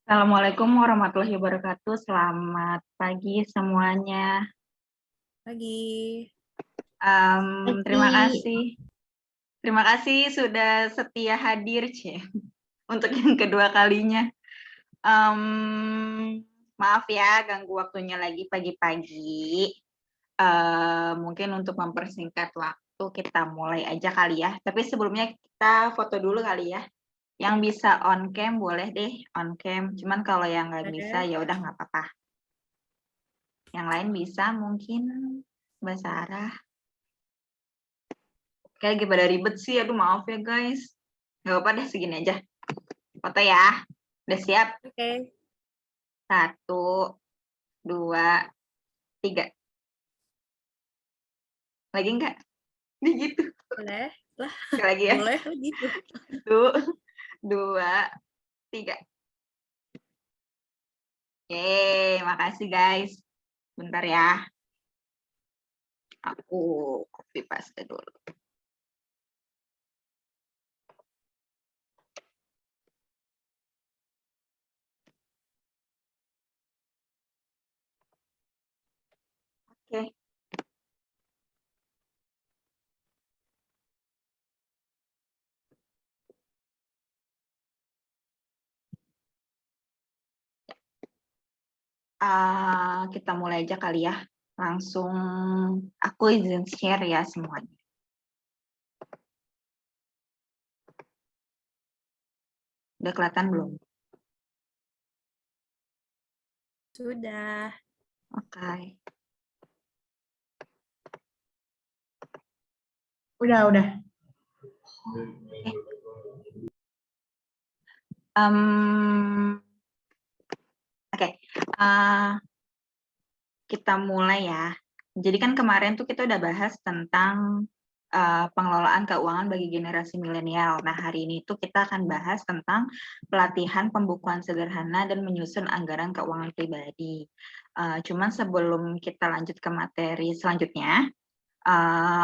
Assalamualaikum warahmatullahi wabarakatuh. Selamat pagi semuanya. Pagi. Terima Pagi. kasih. Terima kasih sudah setia hadir, untuk yang kedua kalinya. Maaf ya, ganggu waktunya lagi pagi-pagi. Mungkin untuk mempersingkat waktu, kita mulai aja kali ya. Tapi sebelumnya kita foto dulu kali ya. Yang bisa on cam boleh deh on cam. Cuman kalau yang nggak bisa ya udah nggak apa-apa. Yang lain bisa mungkin Mbak Sarah. Kayak lagi pada ribet sih, aduh maaf ya guys. Nggak apa-apa deh, segini aja. Foto ya. Udah siap? Oke. 1, 2, 3. Lagi nggak? Ini gitu. Boleh lah. Sekali lagi ya. Boleh gitu. 1, 2, 3. Yeay, makasih guys. Bentar ya. Aku copy paste dulu. Oke. Kita mulai aja kali ya. Langsung aku izin share ya semuanya. Udah kelihatan belum? Sudah. Oke. Udah. Oke. Kita mulai ya. Jadi kan kemarin tuh kita udah bahas tentang pengelolaan keuangan bagi generasi milenial. Nah, hari ini tuh kita akan bahas tentang pelatihan pembukuan sederhana dan menyusun anggaran keuangan pribadi. Cuman sebelum kita lanjut ke materi selanjutnya,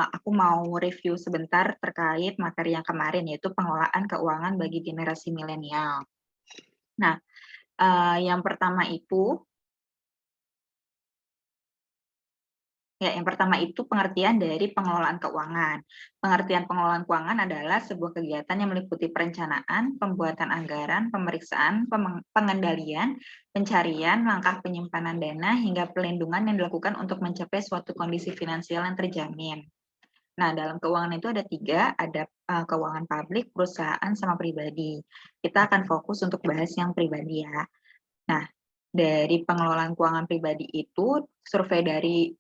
aku mau review sebentar terkait materi yang kemarin, yaitu pengelolaan keuangan bagi generasi milenial. Nah, yang pertama itu pengertian dari pengelolaan keuangan. Pengertian pengelolaan keuangan adalah sebuah kegiatan yang meliputi perencanaan, pembuatan anggaran, pemeriksaan, pengendalian, pencarian, langkah penyimpanan dana, hingga pelindungan yang dilakukan untuk mencapai suatu kondisi finansial yang terjamin. Nah, dalam keuangan itu ada 3, ada keuangan publik, perusahaan, sama pribadi. Kita akan fokus untuk bahas yang pribadi ya. Nah, dari pengelolaan keuangan pribadi itu, survei dari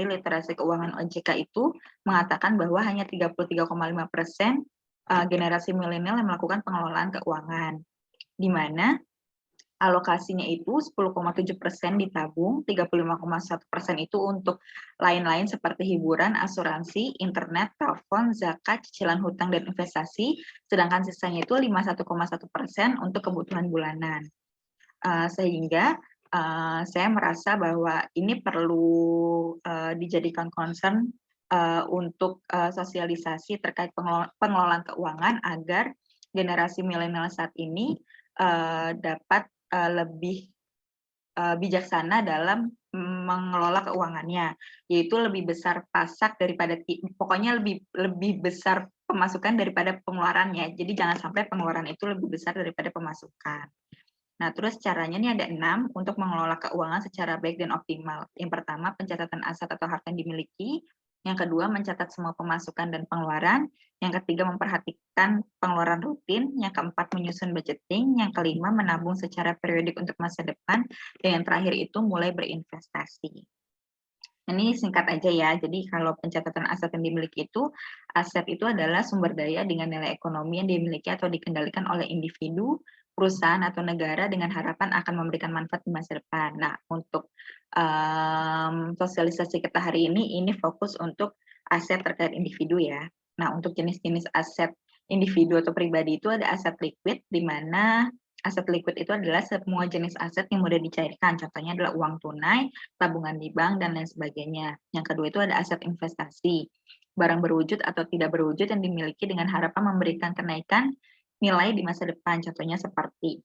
literasi keuangan OJK itu mengatakan bahwa hanya 33,5% generasi milenial yang melakukan pengelolaan keuangan, di mana alokasinya itu 10,7% ditabung, 35,1% itu untuk lain-lain seperti hiburan, asuransi, internet, telepon, zakat, cicilan hutang, dan investasi, sedangkan sisanya itu 51,1% untuk kebutuhan bulanan. Sehingga saya merasa bahwa ini perlu dijadikan concern untuk sosialisasi terkait pengelolaan keuangan agar generasi milenial saat ini dapat lebih bijaksana dalam mengelola keuangannya, yaitu lebih besar pasak daripada pokoknya lebih besar pemasukan daripada pengeluarannya. Jadi jangan sampai pengeluaran itu lebih besar daripada pemasukan. Nah, terus caranya nih ada 6 untuk mengelola keuangan secara baik dan optimal. Yang pertama, pencatatan aset atau harta yang dimiliki. Yang kedua, mencatat semua pemasukan dan pengeluaran. Yang ketiga, memperhatikan pengeluaran rutin. Yang keempat, menyusun budgeting. Yang kelima, menabung secara periodik untuk masa depan. Dan yang terakhir itu mulai berinvestasi. Ini singkat aja ya, jadi kalau pencatatan aset yang dimiliki itu, aset itu adalah sumber daya dengan nilai ekonomi yang dimiliki atau dikendalikan oleh individu, perusahaan, atau negara dengan harapan akan memberikan manfaat di masa depan. Nah, untuk sosialisasi kita hari ini fokus untuk aset terkait individu ya. Nah, untuk jenis-jenis aset individu atau pribadi itu ada aset liquid, di mana aset liquid itu adalah semua jenis aset yang mudah dicairkan. Contohnya adalah uang tunai, tabungan di bank, dan lain sebagainya. Yang kedua itu ada aset investasi, barang berwujud atau tidak berwujud yang dimiliki dengan harapan memberikan kenaikan nilai di masa depan. Contohnya seperti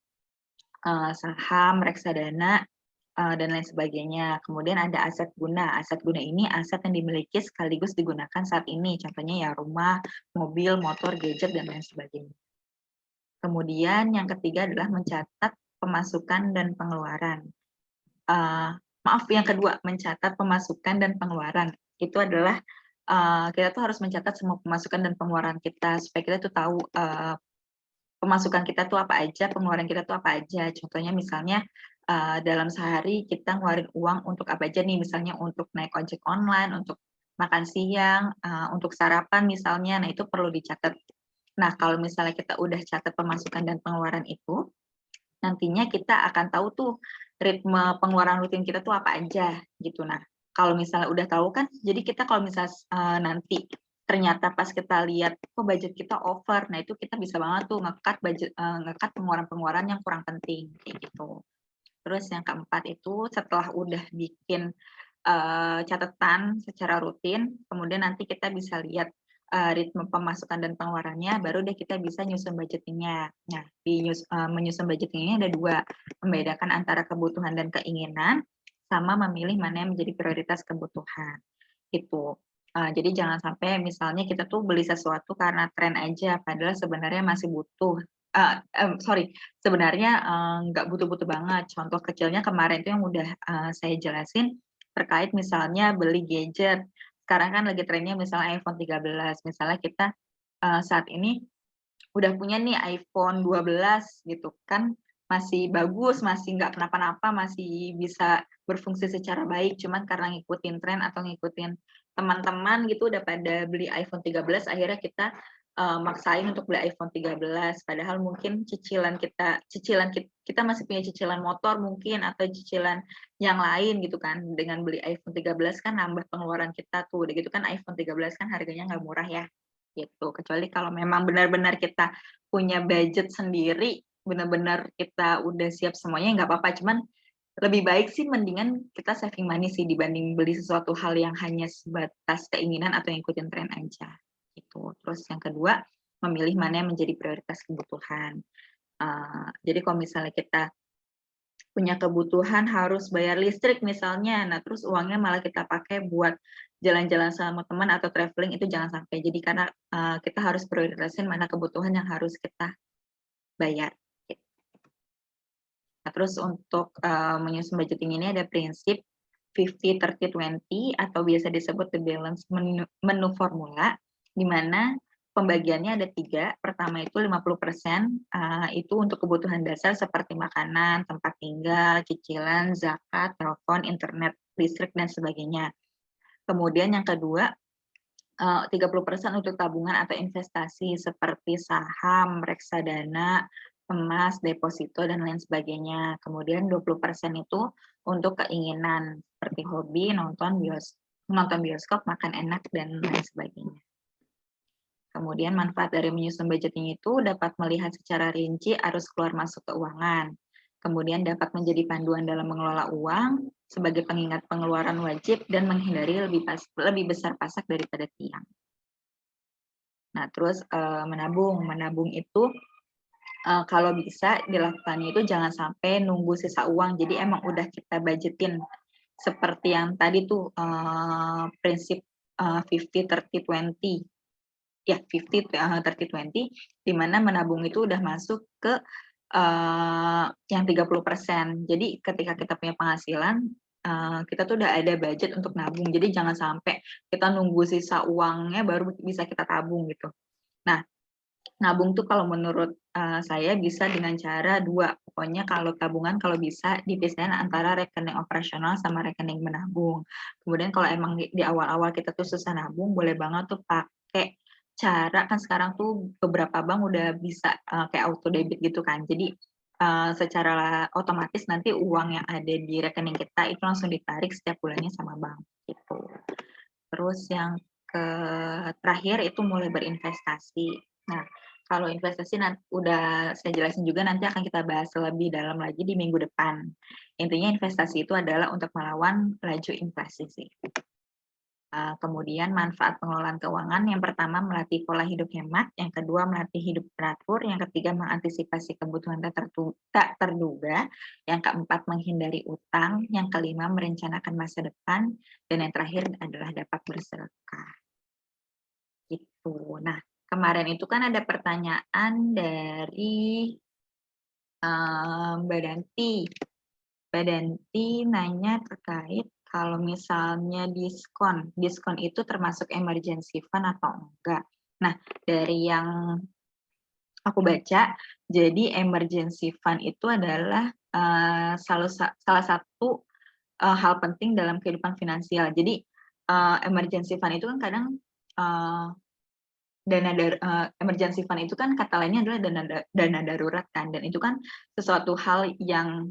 saham, reksadana, dan lain sebagainya. Kemudian ada aset guna. Aset guna ini aset yang dimiliki sekaligus digunakan saat ini, contohnya ya rumah, mobil, motor, gadget, dan lain sebagainya. Kemudian yang ketiga adalah mencatat pemasukan dan pengeluaran. Maaf, yang kedua, mencatat pemasukan dan pengeluaran. Itu adalah, kita tuh harus mencatat semua pemasukan dan pengeluaran kita, supaya kita tuh tahu, pemasukan kita tuh apa aja, pengeluaran kita tuh apa aja. Contohnya misalnya, dalam sehari kita ngeluarin uang untuk apa aja nih, misalnya untuk naik ojek online, untuk makan siang, untuk sarapan misalnya, nah itu perlu dicatat. Nah, kalau misalnya kita udah catat pemasukan dan pengeluaran itu, nantinya kita akan tahu tuh ritme pengeluaran rutin kita tuh apa aja gitu. Nah, kalau misalnya udah tahu kan, jadi kita kalau misalnya nanti ternyata pas kita lihat kok budget kita over, nah itu kita bisa banget tuh nge-cut pengeluaran-pengeluaran yang kurang penting kayak gitu. Terus yang keempat itu setelah udah bikin catatan secara rutin, kemudian nanti kita bisa lihat ritme pemasukan dan pengeluarannya, baru deh kita bisa nyusun budgeting-nya. Nah, menyusun budgeting ini ada dua, membedakan antara kebutuhan dan keinginan, sama memilih mana yang menjadi prioritas kebutuhan. Gitu. Jadi jangan sampai misalnya kita tuh beli sesuatu karena tren aja, padahal sebenarnya masih butuh. Sorry, sebenarnya nggak butuh-butuh banget. Contoh kecilnya kemarin itu yang udah saya jelasin terkait misalnya beli gadget. Sekarang kan lagi trennya misalnya iPhone 13, misalnya kita saat ini udah punya nih iPhone 12 gitu kan, masih bagus, masih nggak kenapa-napa, masih bisa berfungsi secara baik, cuman karena ngikutin tren atau ngikutin teman-teman gitu udah pada beli iPhone 13, akhirnya kita maksain untuk beli iPhone 13, padahal mungkin kita masih punya cicilan motor mungkin atau cicilan yang lain gitu kan. Dengan beli iPhone 13 kan nambah pengeluaran kita tuh, udah gitu kan iPhone 13 kan harganya nggak murah ya, gitu. Kecuali kalau memang benar-benar kita punya budget sendiri, benar-benar kita udah siap semuanya nggak apa-apa, cuman lebih baik sih mendingan kita saving money sih dibanding beli sesuatu hal yang hanya sebatas keinginan atau ngikutin tren aja, gitu. Terus yang kedua, memilih mana yang menjadi prioritas kebutuhan. Jadi kalau misalnya kita punya kebutuhan harus bayar listrik misalnya, nah terus uangnya malah kita pakai buat jalan-jalan sama teman atau traveling, itu jangan sampai. Jadi karena, kita harus prioritasin mana kebutuhan yang harus kita bayar, gitu. Nah terus untuk, menyusun budgeting ini ada prinsip 50-30-20 atau biasa disebut the balance menu formula, di mana pembagiannya ada 3. Pertama itu 50%, itu untuk kebutuhan dasar seperti makanan, tempat tinggal, cicilan, zakat, telepon, internet, listrik, dan sebagainya. Kemudian yang kedua, 30% untuk tabungan atau investasi seperti saham, reksadana, emas, deposito, dan lain sebagainya. Kemudian 20% itu untuk keinginan seperti hobi, nonton bioskop, makan enak, dan lain sebagainya. Kemudian manfaat dari menyusun budgeting itu dapat melihat secara rinci arus keluar masuk keuangan. Kemudian dapat menjadi panduan dalam mengelola uang sebagai pengingat pengeluaran wajib dan menghindari lebih besar pasak daripada tiang. Nah, terus menabung. Menabung itu kalau bisa dilakukannya itu jangan sampai nunggu sisa uang. Jadi emang udah kita budgetin seperti yang tadi tuh prinsip 50-30-20. Ya, 50-30-20, di mana menabung itu udah masuk ke yang 30%. Jadi ketika kita punya penghasilan, kita tuh udah ada budget untuk nabung. Jadi jangan sampai kita nunggu sisa uangnya baru bisa kita tabung gitu. Nah, nabung tuh kalau menurut saya bisa dengan cara 2. Pokoknya kalau tabungan kalau bisa dipisahin antara rekening operasional sama rekening menabung. Kemudian kalau emang di awal-awal kita tuh susah nabung, boleh banget tuh pakai cara, kan sekarang tuh beberapa bank udah bisa kayak auto debit gitu kan. Jadi secara otomatis nanti uang yang ada di rekening kita itu langsung ditarik setiap bulannya sama bank gitu. Terus yang terakhir itu mulai berinvestasi. Nah, kalau investasi udah saya jelasin juga, nanti akan kita bahas lebih dalam lagi di minggu depan. Intinya investasi itu adalah untuk melawan laju inflasi sih. Kemudian manfaat pengelolaan keuangan, yang pertama melatih pola hidup hemat, yang kedua melatih hidup teratur, yang ketiga mengantisipasi kebutuhan tak terduga, yang keempat menghindari utang, yang kelima merencanakan masa depan, dan yang terakhir adalah dapat bersedekah. Gitu. Nah, kemarin itu kan ada pertanyaan dari Mbak Danti. Mbak Danti nanya terkait kalau misalnya diskon itu termasuk emergency fund atau enggak. Nah, dari yang aku baca, jadi emergency fund itu adalah salah satu hal penting dalam kehidupan finansial. Jadi emergency fund itu kan kadang emergency fund itu kan kata lainnya adalah dana darurat kan, dan itu kan sesuatu hal yang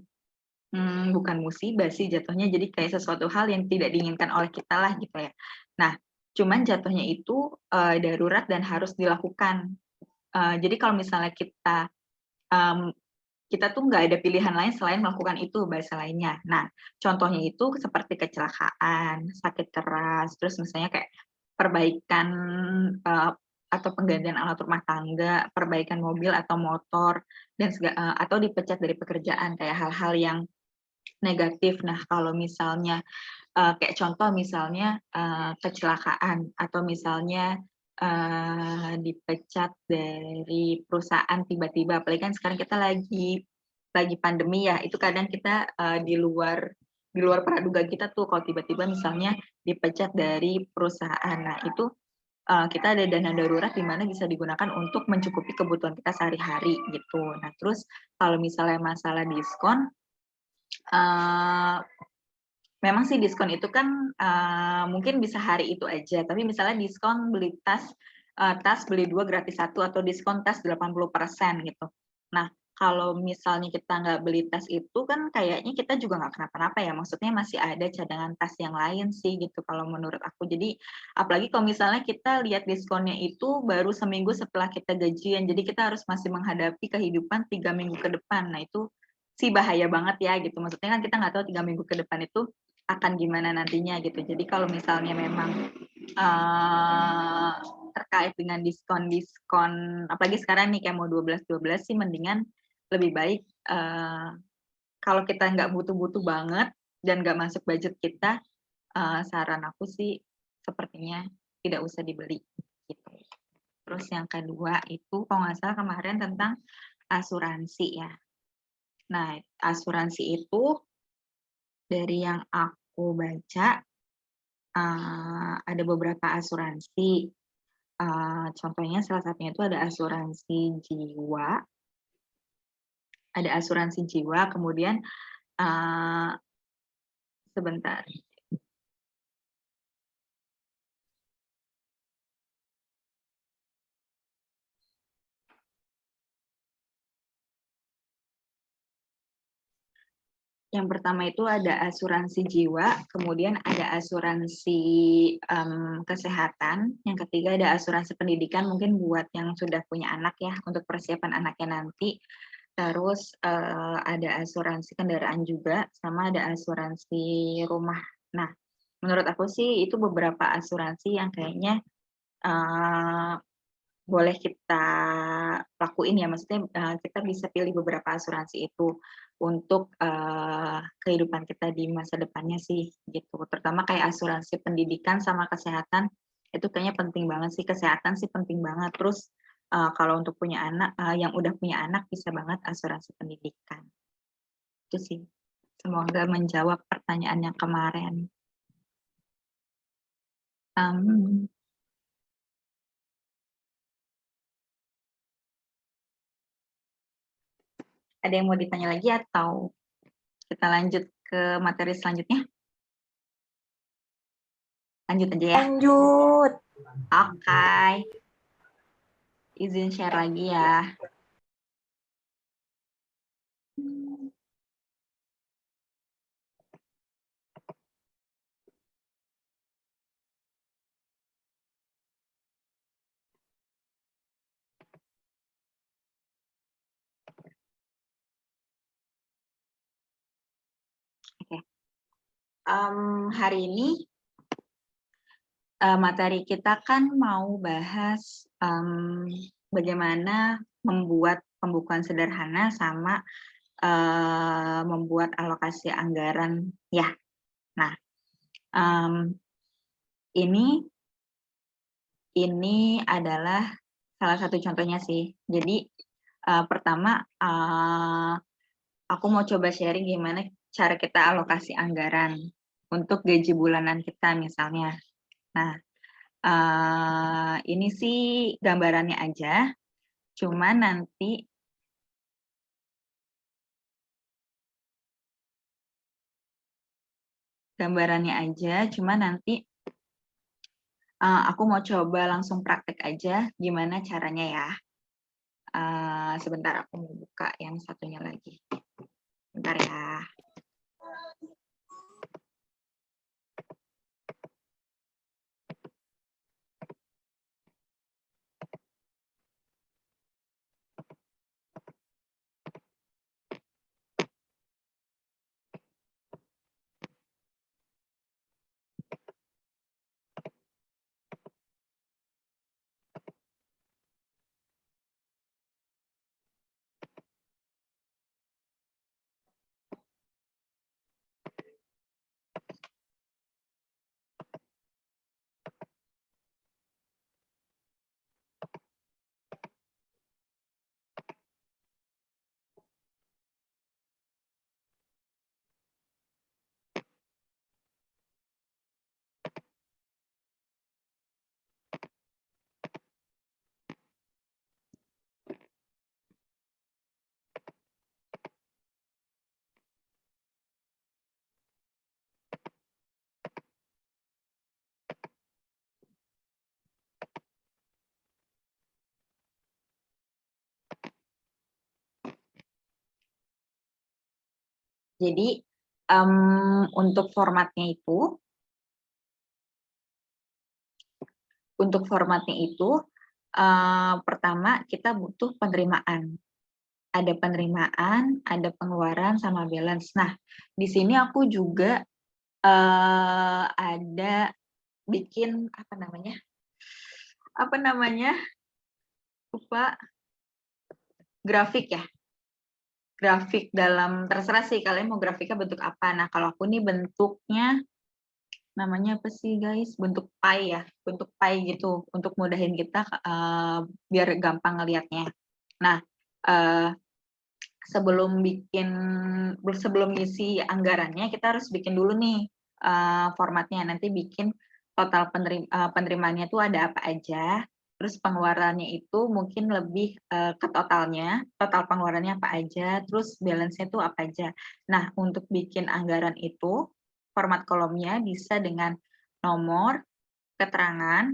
bukan musibah sih jatuhnya, jadi kayak sesuatu hal yang tidak diinginkan oleh kita lah gitu ya. Nah, cuman jatuhnya itu darurat dan harus dilakukan. Jadi kalau misalnya kita tuh nggak ada pilihan lain selain melakukan itu, bahasa lainnya. Nah, contohnya itu seperti kecelakaan, sakit keras, terus misalnya kayak perbaikan atau penggantian alat rumah tangga, perbaikan mobil atau motor, dan atau dipecat dari pekerjaan, kayak hal-hal yang negatif. Nah, kalau misalnya kayak contoh misalnya kecelakaan atau misalnya dipecat dari perusahaan tiba-tiba, apalagi kan sekarang kita lagi pandemi ya, itu kadang kita di luar praduga kita tuh kalau tiba-tiba misalnya dipecat dari perusahaan. Nah, itu kita ada dana darurat di mana bisa digunakan untuk mencukupi kebutuhan kita sehari-hari gitu. Nah, terus kalau misalnya masalah diskon, memang sih diskon itu kan mungkin bisa hari itu aja, tapi misalnya diskon beli tas beli 2 gratis 1 atau diskon tas 80% gitu. Nah, kalau misalnya kita nggak beli tas itu kan kayaknya kita juga nggak kenapa-napa ya, maksudnya masih ada cadangan tas yang lain sih gitu kalau menurut aku. Jadi apalagi kalau misalnya kita lihat diskonnya itu baru seminggu setelah kita gajian, jadi kita harus masih menghadapi kehidupan 3 minggu ke depan. Nah, itu sih bahaya banget ya gitu, maksudnya kan kita nggak tahu 3 minggu ke depan itu akan gimana nantinya gitu. Jadi kalau misalnya memang terkait dengan diskon-diskon, apalagi sekarang nih kayak mau 12.12 sih mendingan lebih baik kalau kita nggak butuh-butuh banget dan nggak masuk budget kita, saran aku sih sepertinya tidak usah dibeli gitu. Terus yang kedua itu kalau nggak salah kemarin tentang asuransi ya. Nah, asuransi itu dari yang aku baca ada beberapa asuransi, contohnya salah satunya itu ada asuransi jiwa, kemudian sebentar, yang pertama itu ada asuransi jiwa, kemudian ada asuransi kesehatan, yang ketiga ada asuransi pendidikan, mungkin buat yang sudah punya anak ya, untuk persiapan anaknya nanti. Terus ada asuransi kendaraan juga, sama ada asuransi rumah. Nah, menurut aku sih itu beberapa asuransi yang kayaknya boleh kita lakuin ya, maksudnya kita bisa pilih beberapa asuransi itu untuk kehidupan kita di masa depannya sih gitu. Terutama kayak asuransi pendidikan sama kesehatan itu kayaknya penting banget sih, kesehatan sih penting banget. Terus kalau untuk punya anak, yang udah punya anak bisa banget asuransi pendidikan. Itu sih. Semoga menjawab pertanyaan yang kemarin. Ada yang mau ditanya lagi atau kita lanjut ke materi selanjutnya? Lanjut aja ya. Lanjut. Oke. Izin share lagi ya. Oke. Hari ini materi kita kan mau bahas bagaimana membuat pembukuan sederhana sama membuat alokasi anggaran ya. Nah, ini adalah salah satu contohnya sih. Jadi pertama aku mau coba sharing gimana cara kita alokasi anggaran untuk gaji bulanan kita misalnya. Nah, ini sih gambarannya aja, cuma nanti aku mau coba langsung praktek aja gimana caranya ya. Sebentar aku mau buka yang satunya lagi. Bentar ya. Jadi untuk formatnya itu pertama kita butuh penerimaan. Ada penerimaan, ada pengeluaran, sama balance. Nah, di sini aku juga ada bikin lupa, grafik ya. Grafik terserah sih kalian mau grafiknya bentuk apa. Nah, kalau aku nih bentuknya namanya apa sih guys? Bentuk pie ya, bentuk pie gitu untuk mudahin kita biar gampang ngelihatnya. Nah, sebelum ngisi anggarannya kita harus bikin dulu nih formatnya. Nanti bikin total penerimaannya tuh ada apa aja. Terus pengeluarannya itu mungkin lebih ke totalnya, total pengeluarannya apa aja, terus balance-nya itu apa aja. Nah, untuk bikin anggaran itu, format kolomnya bisa dengan nomor, keterangan,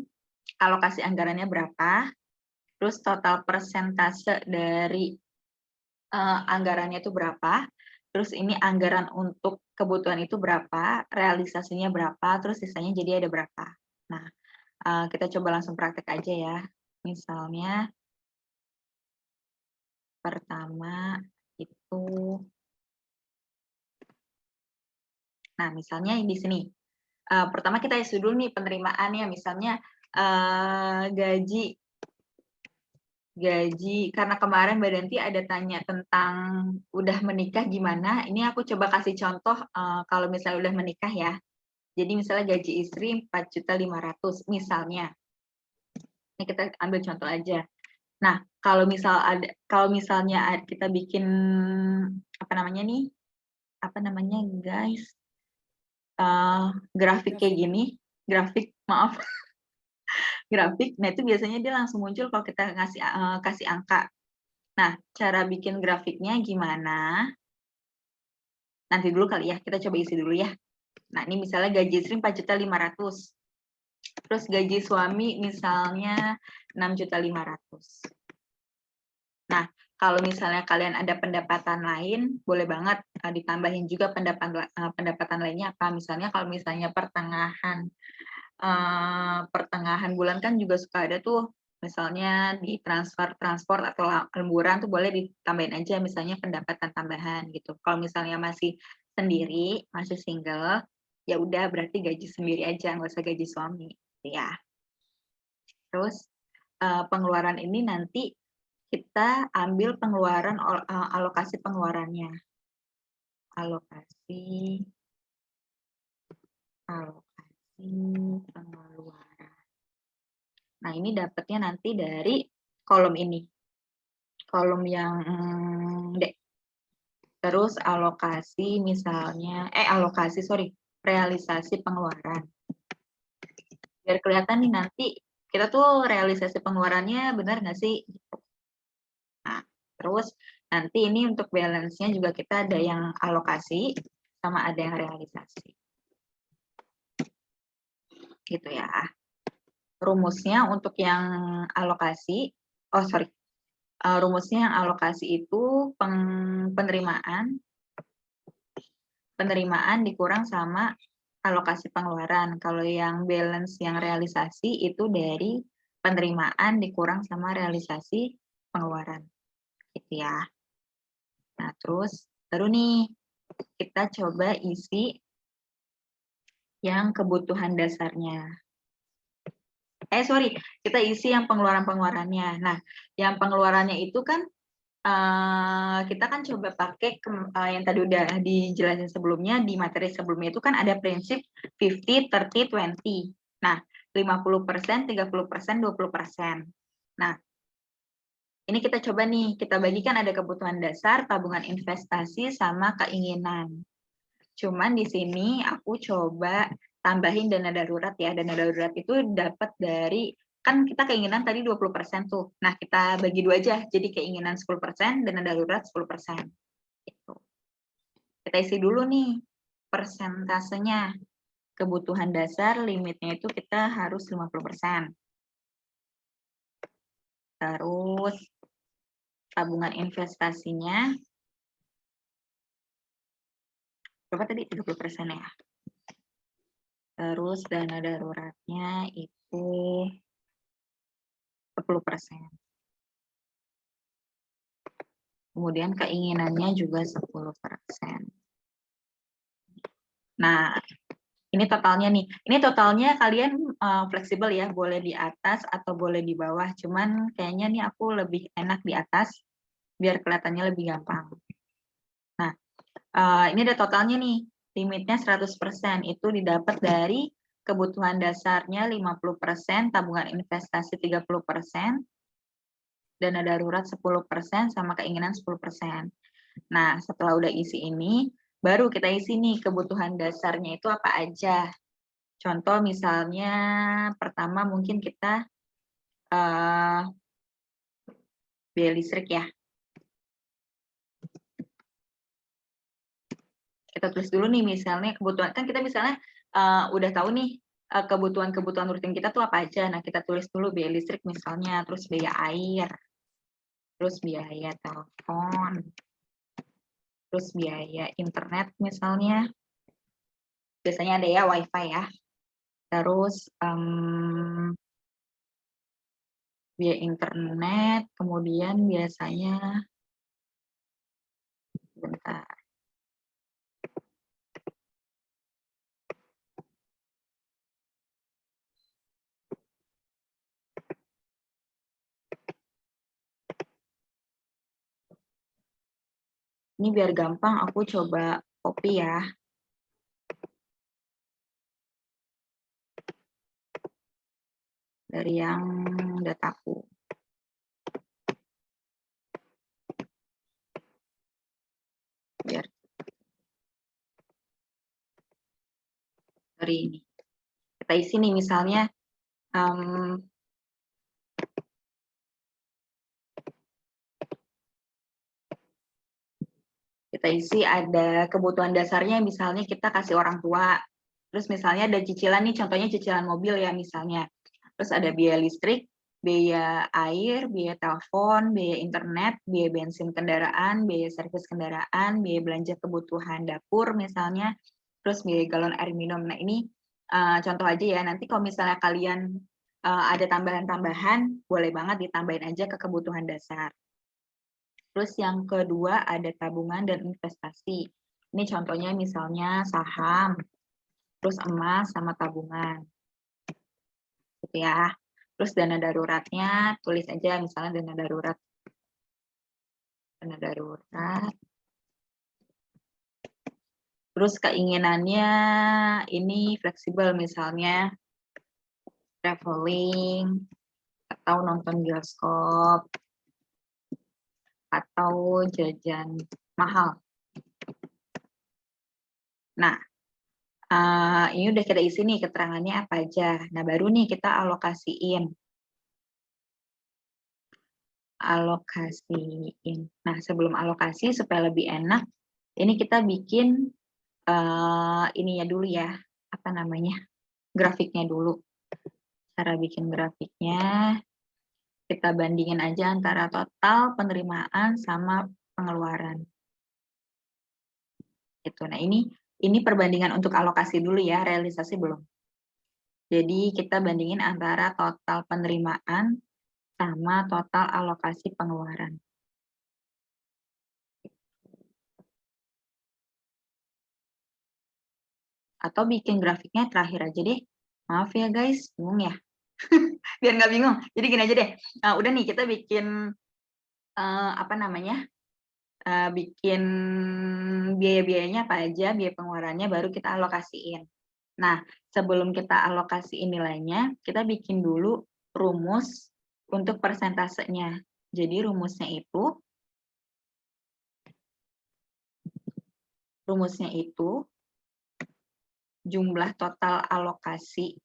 alokasi anggarannya berapa, terus total persentase dari anggarannya itu berapa, terus ini anggaran untuk kebutuhan itu berapa, realisasinya berapa, terus sisanya jadi ada berapa. Nah, kita coba langsung praktek aja ya. Misalnya pertama itu, nah misalnya di sini, pertama kita isi dulu nih penerimaannya, misalnya gaji, karena kemarin Mbak Danti ada tanya tentang udah menikah gimana, ini aku coba kasih contoh kalau misalnya udah menikah ya. Jadi misalnya gaji istri 4.500.000 misalnya. Ini kita ambil contoh aja. Nah, kalau misalnya kita bikin guys, grafik kayak gini, maaf, grafik. Nah, itu biasanya dia langsung muncul kalau kita kasih angka. Nah, cara bikin grafiknya gimana? Nanti dulu kali ya, kita coba isi dulu ya. Nah, ini misalnya gaji istri 4.500.000. Terus gaji suami misalnya 6.500.000. Nah, kalau misalnya kalian ada pendapatan lain, boleh banget ditambahin juga pendapatan lainnya apa. Misalnya kalau misalnya pertengahan bulan kan juga suka ada tuh, misalnya di transport atau lemburan tuh boleh ditambahin aja misalnya pendapatan tambahan gitu. Kalau misalnya masih sendiri, masih single, ya udah berarti gaji sendiri aja, nggak usah gaji suami gitu ya. Terus pengeluaran ini nanti kita ambil pengeluaran alokasi pengeluarannya. Alokasi pengeluaran. Nah, ini dapatnya nanti dari kolom ini. Kolom yang D. Terus alokasi misalnya, realisasi pengeluaran. Biar kelihatan nih nanti kita tuh realisasi pengeluarannya benar nggak sih? Nah, terus nanti ini untuk balance-nya juga kita ada yang alokasi sama ada yang realisasi. Gitu ya. Rumusnya untuk yang alokasi, rumusnya yang alokasi itu penerimaan dikurang sama alokasi pengeluaran. Kalau yang balance yang realisasi itu dari penerimaan dikurang sama realisasi pengeluaran. Gitu ya. Nah, terus baru nih kita coba isi yang kebutuhan dasarnya. Kita isi yang pengeluaran-pengeluarannya. Nah, yang pengeluarannya itu kan kita kan coba pakai yang tadi udah dijelasin sebelumnya, di materi sebelumnya itu kan ada prinsip 50, 30, 20. Nah, 50%, 30%, 20%. Nah, ini kita coba nih, kita bagikan ada kebutuhan dasar, tabungan investasi, sama keinginan. Cuman di sini aku coba tambahin dana darurat ya. Dana darurat itu dapat dari, kan kita keinginan tadi 20% tuh. Nah, kita bagi 2 aja. Jadi keinginan 10%, dana darurat 10%. Gitu. Kita isi dulu nih persentasenya. Kebutuhan dasar limitnya itu kita harus 50%. Terus tabungan investasinya berapa tadi? 30% ya. Terus dana daruratnya itu 10%. Kemudian keinginannya juga 10%. Nah, ini totalnya nih. Ini totalnya kalian fleksibel ya, boleh di atas atau boleh di bawah. Cuman kayaknya nih aku lebih enak di atas, biar kelihatannya lebih gampang. Nah, ini ada totalnya nih. Limitnya 100%. Itu didapat dari kebutuhan dasarnya 50%, tabungan investasi 30%, dana darurat 10%, sama keinginan 10%. Nah, setelah udah isi ini, baru kita isi nih kebutuhan dasarnya itu apa aja. Contoh misalnya pertama mungkin kita biaya listrik ya. Kita tulis dulu nih misalnya kebutuhan, kan kita misalnya udah tahu nih kebutuhan-kebutuhan rutin kita tuh apa aja. Nah, kita tulis dulu biaya listrik misalnya, terus biaya air, terus biaya telepon, terus biaya internet misalnya. Biasanya ada ya wifi ya. Terus biaya internet, kemudian biasanya bentar. Ini biar gampang aku coba copy ya. Dari yang dataku. Biar dari ini. Kita isi nih misalnya kita isi ada kebutuhan dasarnya, misalnya kita kasih orang tua. Terus misalnya ada cicilan nih, contohnya cicilan mobil ya misalnya. Terus ada biaya listrik, biaya air, biaya telepon, biaya internet, biaya bensin kendaraan, biaya servis kendaraan, biaya belanja kebutuhan dapur misalnya, terus biaya galon air minum. Nah, ini contoh aja ya. Nanti kalau misalnya kalian ada tambahan-tambahan, boleh banget ditambahin aja ke kebutuhan dasar. Terus yang kedua ada tabungan dan investasi. Ini contohnya misalnya saham, terus emas sama tabungan. gitu ya. Terus dana daruratnya tulis aja misalnya dana darurat. Dana darurat. Terus keinginannya ini fleksibel misalnya traveling atau nonton bioskop atau jajan mahal. Nah, ini udah kita isi nih keterangannya apa aja. Nah, baru nih kita alokasiin. Nah, sebelum alokasi supaya lebih enak, ini kita bikin ininya dulu ya, apa namanya, grafiknya dulu. Cara bikin grafiknya, kita bandingin aja antara total penerimaan sama pengeluaran. Gitu. Nah, ini perbandingan untuk alokasi dulu ya, realisasi belum. Jadi kita bandingin antara total penerimaan sama total alokasi pengeluaran. Atau bikin grafiknya terakhir aja deh. Maaf ya guys, bingung ya. Biar nggak bingung. Jadi gini aja deh. Udah nih kita bikin apa namanya? Bikin biaya-biayanya apa aja, biaya pengeluarannya baru kita alokasiin. Nah, sebelum kita alokasiin nilainya, kita bikin dulu rumus untuk persentasenya. Jadi rumusnya itu jumlah total alokasi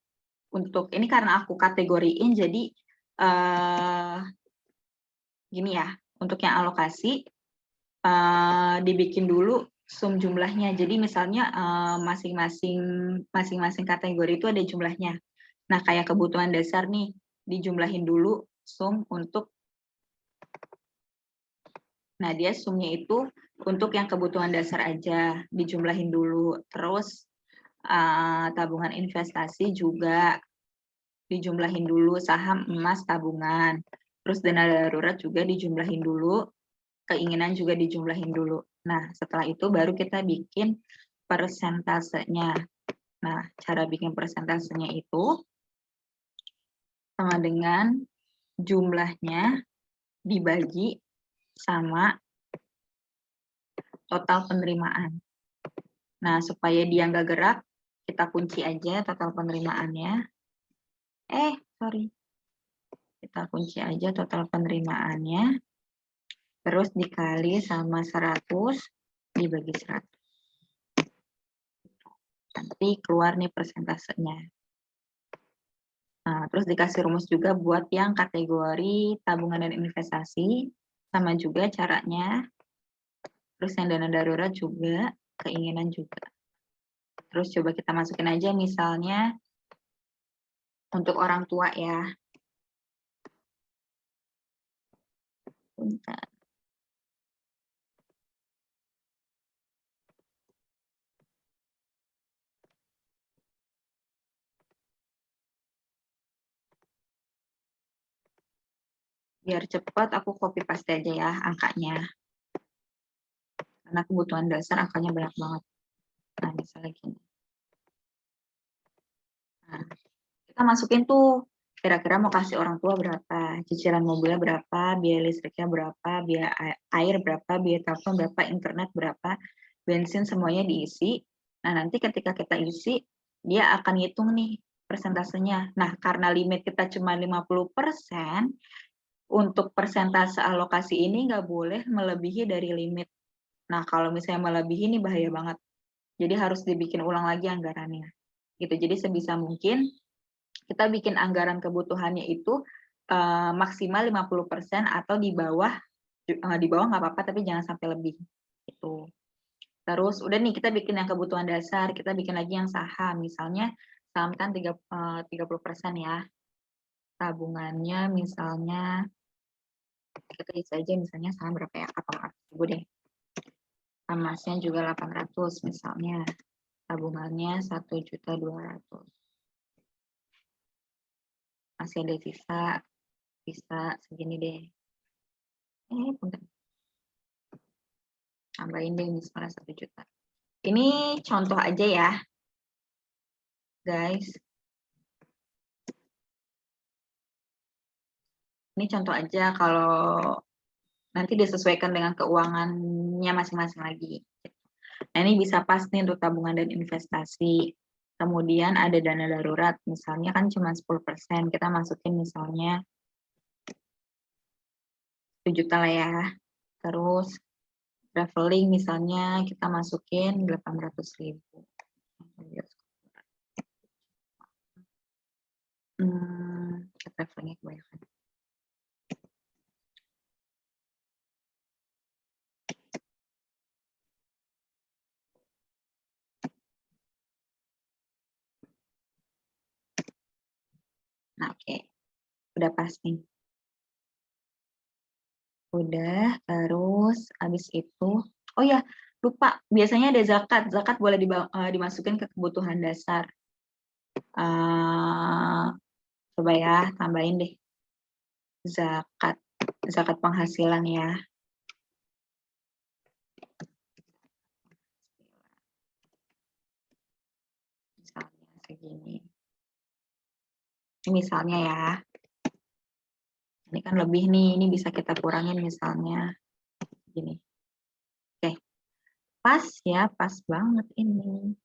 untuk ini karena aku kategoriin jadi gini ya, untuk yang alokasi dibikin dulu sum jumlahnya. Jadi misalnya masing-masing kategori itu ada jumlahnya. Nah, kayak kebutuhan dasar nih dijumlahin dulu sum untuk nah dia sumnya itu untuk yang kebutuhan dasar aja dijumlahin dulu. Terus tabungan investasi juga dijumlahin dulu, saham, emas, tabungan. Terus dana darurat juga dijumlahin dulu, keinginan juga dijumlahin dulu. Nah, setelah itu baru kita bikin persentasenya. Nah, cara bikin persentasenya itu sama dengan jumlahnya dibagi sama total penerimaan. Nah, supaya dia nggak gerak, kita kunci aja total penerimaannya. Sorry. Kita kunci aja total penerimaannya. Terus dikali sama 100 dibagi 100. Nanti keluar nih persentasenya. Nah, terus dikasih rumus juga buat yang kategori tabungan dan investasi. Sama juga caranya. Terus yang dana darurat juga, keinginan juga. Terus coba kita masukin aja misalnya untuk orang tua ya. Bentar. Biar cepat aku copy paste aja ya angkanya. Karena kebutuhan dasar angkanya banyak banget. Nah, misalnya gini. Nah, kita masukin tuh kira-kira mau kasih orang tua berapa, cicilan mobilnya berapa, biaya listriknya berapa, biaya air berapa, biaya telepon berapa, internet berapa, bensin semuanya diisi. Nah, nanti ketika kita isi, dia akan hitung nih persentasenya. Nah, karena limit kita cuma 50%, untuk persentase alokasi ini nggak boleh melebihi dari limit. Nah, kalau misalnya melebihi ini bahaya banget. Jadi harus dibikin ulang lagi anggarannya. Gitu. Jadi sebisa mungkin kita bikin anggaran kebutuhannya itu maksimal 50% atau di bawah nggak apa-apa tapi jangan sampai lebih. Gitu. Terus udah nih kita bikin yang kebutuhan dasar, kita bikin lagi yang saham. Misalnya saham kan 30% ya. Tabungannya misalnya kita isi aja misalnya saham berapa ya? 800.000 deh. Emasnya juga 800 misalnya. Tabungannya 1.200.000. Masih ada sisa segini deh. Bentar. Tambahin deh misalnya 1 juta. Ini contoh aja ya, guys. Ini contoh aja kalau nanti disesuaikan dengan keuangannya masing-masing lagi. Nah, ini bisa pas nih untuk tabungan dan investasi. Kemudian ada dana darurat, misalnya kan cuma 10%, kita masukin misalnya 1 juta lah ya. Terus traveling misalnya kita masukin 800.000. Travelingnya kebanyakan. Nah, oke. Udah pas nih. Udah, terus habis itu, oh ya, lupa, biasanya ada zakat. Zakat boleh dimasukin ke kebutuhan dasar. Coba ya, tambahin deh. Zakat penghasilan ya. Misalnya segini. Ini misalnya ya. Ini kan lebih nih, ini bisa kita kurangin misalnya gini. Oke, pas ya, pas banget ini.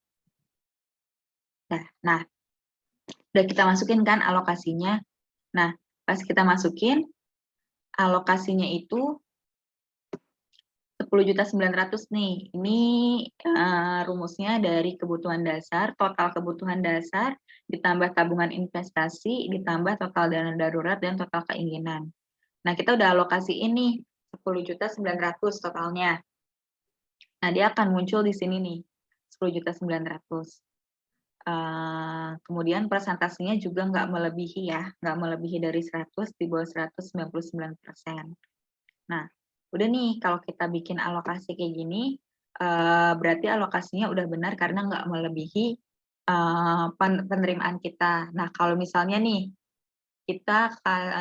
Nah, udah kita masukin kan alokasinya. Nah, pas kita masukin, alokasinya itu 10.900.000 nih. Ini rumusnya dari kebutuhan dasar, total kebutuhan dasar, ditambah tabungan investasi, ditambah total dana darurat, dan total keinginan. Nah, kita udah alokasi ini 10.900.000 totalnya. Nah, dia akan muncul di sini nih, 10.900.000. Kemudian presentasinya juga nggak melebihi ya, nggak melebihi dari 100, di bawah 199%. Nah, udah nih kalau kita bikin alokasi kayak gini, berarti alokasinya udah benar karena nggak melebihi penerimaan kita. Nah, kalau misalnya nih, kita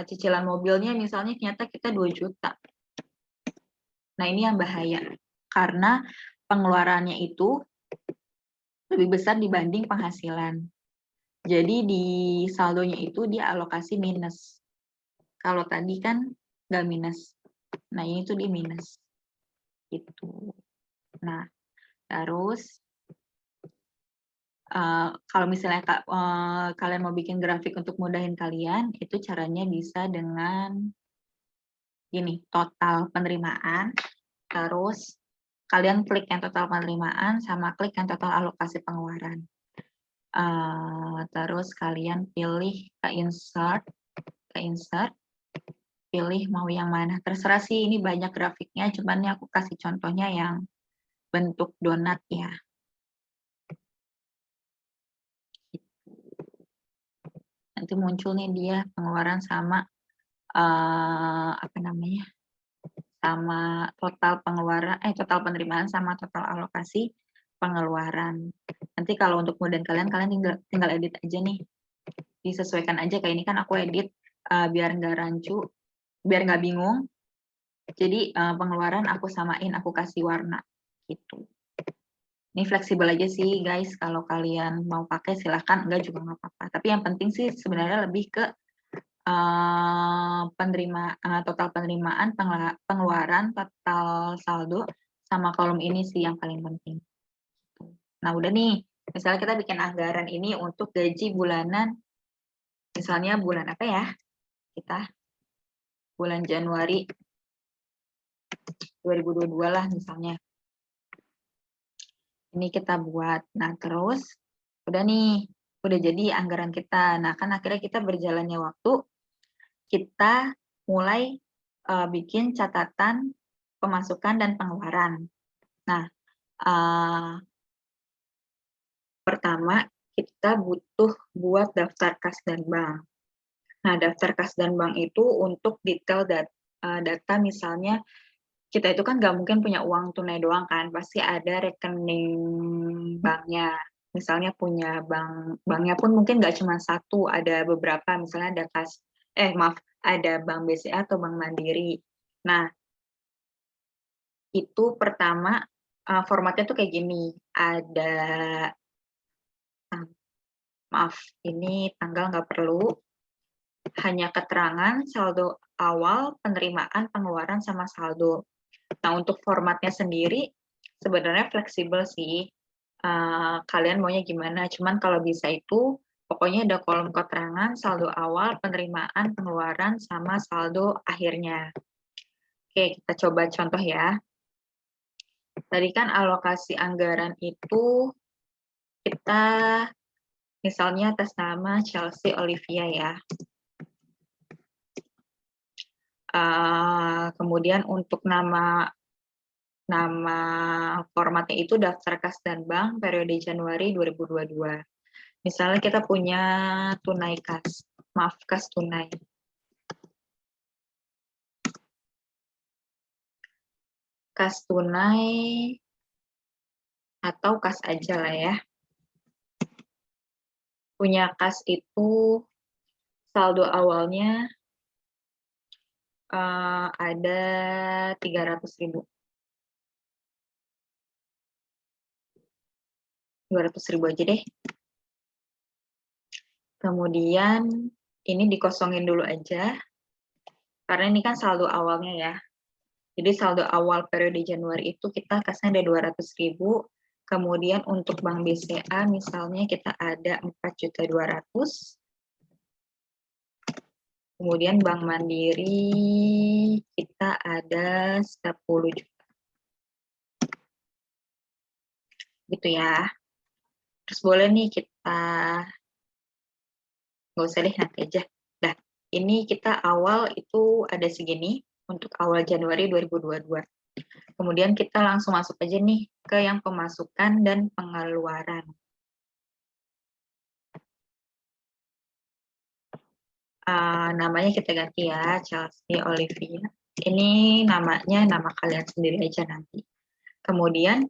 cicilan mobilnya misalnya ternyata kita 2 juta. Nah, ini yang bahaya, karena pengeluarannya itu lebih besar dibanding penghasilan. Jadi di saldonya itu dia alokasi minus. Kalau tadi kan nggak minus. Nah, ini tuh di minus. Gitu. Nah, terus kalau misalnya kalian mau bikin grafik untuk mudahin kalian, itu caranya bisa dengan gini, total penerimaan, terus kalian klik yang total penerimaan, sama klik yang total alokasi pengeluaran. Terus kalian pilih ke insert, pilih mau yang mana. Terserah sih, ini banyak grafiknya, cuman ini aku kasih contohnya yang bentuk donat ya. Nanti muncul nih dia pengeluaran sama apa namanya, sama total pengeluaran, total penerimaan sama total alokasi pengeluaran. Nanti kalau untuk mudahin kalian tinggal edit aja nih, disesuaikan aja. Kayak ini kan aku edit biar nggak rancu, biar nggak bingung. Jadi pengeluaran aku samain, aku kasih warna gitu. Ini fleksibel aja sih guys, kalau kalian mau pakai silahkan, enggak juga nggak apa-apa. Tapi yang penting sih sebenarnya lebih ke total penerimaan, pengeluaran, total saldo, sama kolom ini sih yang paling penting. Nah, udah nih, misalnya kita bikin anggaran ini untuk gaji bulanan, misalnya bulan apa ya? Kita bulan Januari 2022 lah misalnya. Ini kita buat. Nah, terus udah nih, udah jadi anggaran kita. Nah, kan akhirnya kita berjalannya waktu, kita mulai bikin catatan pemasukan dan pengeluaran. Nah, pertama kita butuh buat daftar kas dan bank. Nah, daftar kas dan bank itu untuk detail data misalnya kita itu kan nggak mungkin punya uang tunai doang kan, pasti ada rekening banknya. Misalnya punya banknya pun mungkin nggak cuma satu, ada beberapa, misalnya ada bank BCA atau bank Mandiri. Nah, itu pertama formatnya tuh kayak gini, ada, maaf, ini tanggal nggak perlu, hanya keterangan saldo awal, penerimaan, pengeluaran, sama saldo. Nah, untuk formatnya sendiri sebenarnya fleksibel sih. Kalian maunya gimana? Cuman kalau bisa itu pokoknya ada kolom keterangan, saldo awal, penerimaan, pengeluaran, sama saldo akhirnya. Oke, kita coba contoh ya. Tadi kan alokasi anggaran itu kita misalnya atas nama Chelsea Olivia ya. Kemudian untuk nama formatnya itu daftar kas dan bank periode Januari 2022. Misalnya kita punya tunai kas, kas tunai. Kas tunai atau kas aja lah ya. Punya kas itu saldo awalnya ada 300.000. 200.000 aja deh. Kemudian ini dikosongin dulu aja, karena ini kan saldo awalnya ya. Jadi saldo awal periode Januari itu kita kasnya ada 200.000. Kemudian untuk Bank BCA misalnya kita ada 4.200.000. Kemudian Bank Mandiri kita ada 10 juta. Gitu ya. Terus boleh nih kita, nggak usah deh nanti aja. Nah, ini kita awal itu ada segini untuk awal Januari 2022. Kemudian kita langsung masuk aja nih ke yang pemasukan dan pengeluaran. Namanya kita ganti ya, Chelsea Olivia. Ini namanya nama kalian sendiri aja nanti. Kemudian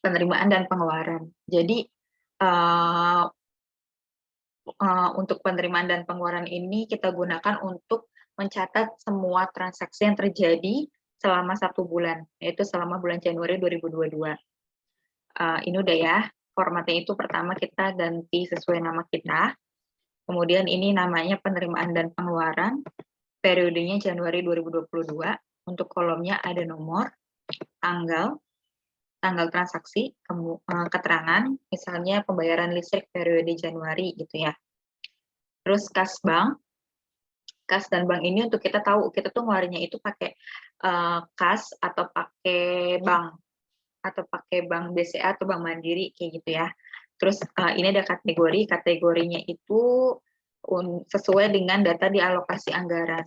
penerimaan dan pengeluaran. Jadi untuk penerimaan dan pengeluaran ini kita gunakan untuk mencatat semua transaksi yang terjadi selama 1 bulan, yaitu selama bulan Januari 2022. Ini udah ya, formatnya itu pertama kita ganti sesuai nama kita. Kemudian ini namanya penerimaan dan pengeluaran, periodenya Januari 2022. Untuk kolomnya ada nomor, tanggal transaksi, keterangan, misalnya pembayaran listrik periode Januari gitu ya. Terus kas bank, kas dan bank ini untuk kita tahu kita tuh ngeluarinnya itu pakai kas atau pakai bank BCA atau Bank Mandiri kayak gitu ya. Terus ini ada kategorinya itu sesuai dengan data di alokasi anggaran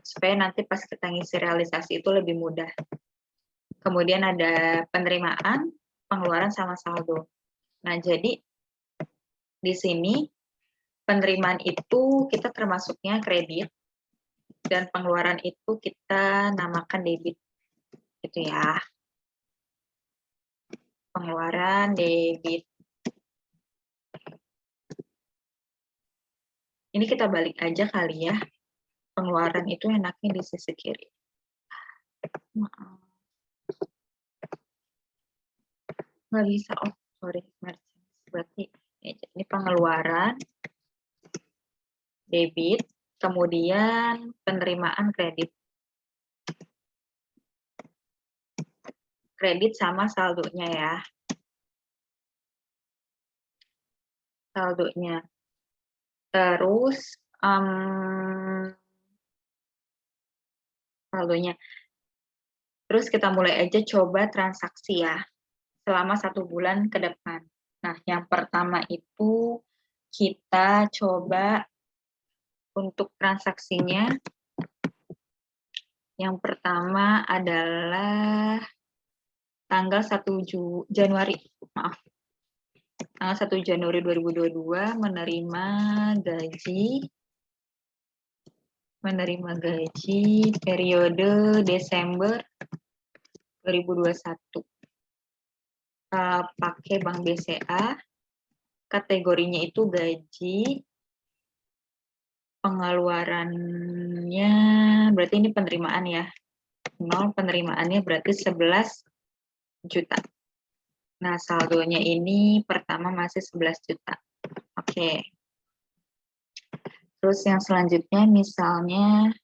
supaya nanti pas kita ngisi realisasi itu lebih mudah. Kemudian ada penerimaan, pengeluaran, sama saldo. Nah, jadi di sini penerimaan itu kita termasuknya kredit dan pengeluaran itu kita namakan debit. Gitu ya. Pengeluaran debit. Ini kita balik aja kali ya. Pengeluaran itu enaknya di sisi kiri. Maaf. Nggak bisa, oh sorry, berarti ini pengeluaran, debit, kemudian penerimaan kredit. Kredit sama saldonya ya. Saldonya. Terus saldonya. Terus kita mulai aja coba transaksi ya, selama 1 bulan ke depan. Nah, yang pertama itu kita coba untuk transaksinya. Yang pertama adalah tanggal 1 Januari, maaf. Tanggal 1 Januari 2022 menerima gaji periode Desember 2021. Pakai Bank BCA, kategorinya itu gaji, pengeluarannya berarti ini penerimaan ya. 0, penerimaannya berarti 11 juta. Nah, saldonya ini pertama masih 11 juta. Oke. Terus yang selanjutnya misalnya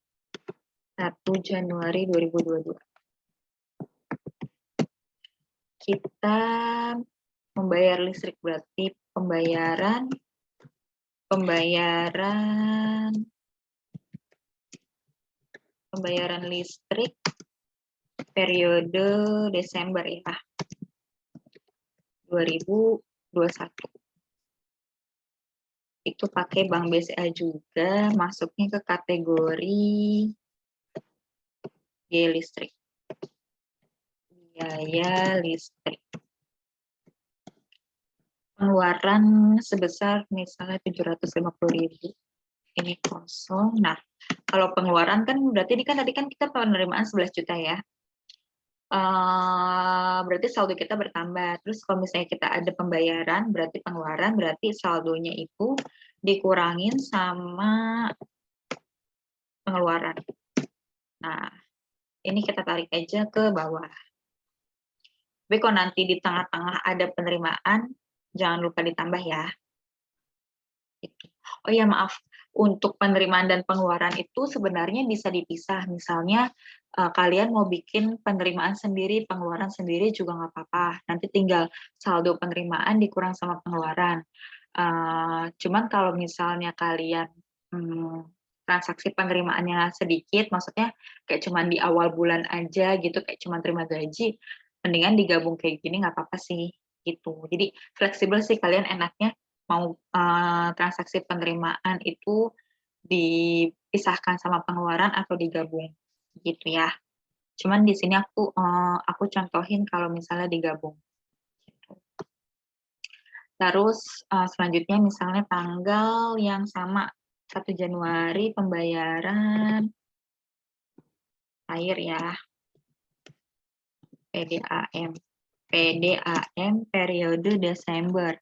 1 Januari 2022. Kita membayar listrik, berarti pembayaran listrik periode Desember ya, 2021. Itu pakai Bank BCA juga, masuknya ke kategori biaya listrik. Biaya listrik. Pengeluaran sebesar misalnya 750.000. Ini kosong. Nah, kalau pengeluaran kan berarti ini kan tadi kan kita penerimaan 11 juta ya. Berarti saldo kita bertambah. Terus kalau misalnya kita ada pembayaran, berarti pengeluaran, berarti saldonya itu dikurangin sama pengeluaran. Nah, ini kita tarik aja ke bawah. Tapi kalau nanti di tengah-tengah ada penerimaan, jangan lupa ditambah ya. Oh iya, maaf. Untuk penerimaan dan pengeluaran itu sebenarnya bisa dipisah. Misalnya kalian mau bikin penerimaan sendiri, pengeluaran sendiri juga nggak apa-apa. Nanti tinggal saldo penerimaan dikurang sama pengeluaran. Cuman kalau misalnya kalian transaksi penerimaannya sedikit, maksudnya kayak cuman di awal bulan aja gitu, kayak cuman terima gaji, mendingan digabung kayak gini nggak apa-apa sih gitu. Jadi fleksibel sih, kalian enaknya mau transaksi penerimaan itu dipisahkan sama pengeluaran atau digabung gitu ya. Cuman di sini aku contohin kalau misalnya digabung. Terus selanjutnya misalnya tanggal yang sama 1 Januari pembayaran air ya. PDAM periode Desember.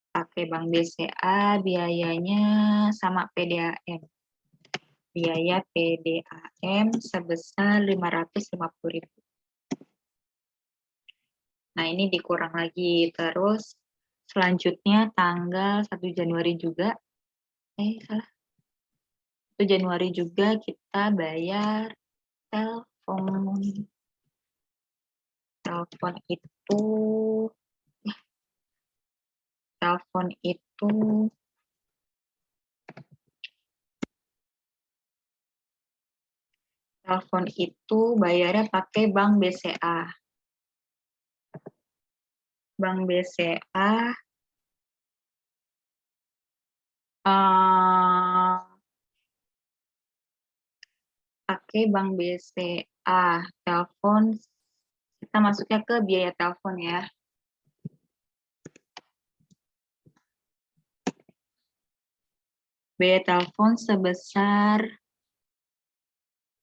Pakai Bank BCA biayanya sama PDAM. Biaya PDAM sebesar 550.000. Nah, ini dikurang lagi. Terus selanjutnya tanggal 1 Januari juga. Salah. 1 Januari juga kita bayar telepon. Telepon itu bayarnya pakai Bank BCA. Bank BCA pakai Bank BCA. Telepon kita masuknya ke biaya telepon ya. Biaya telepon sebesar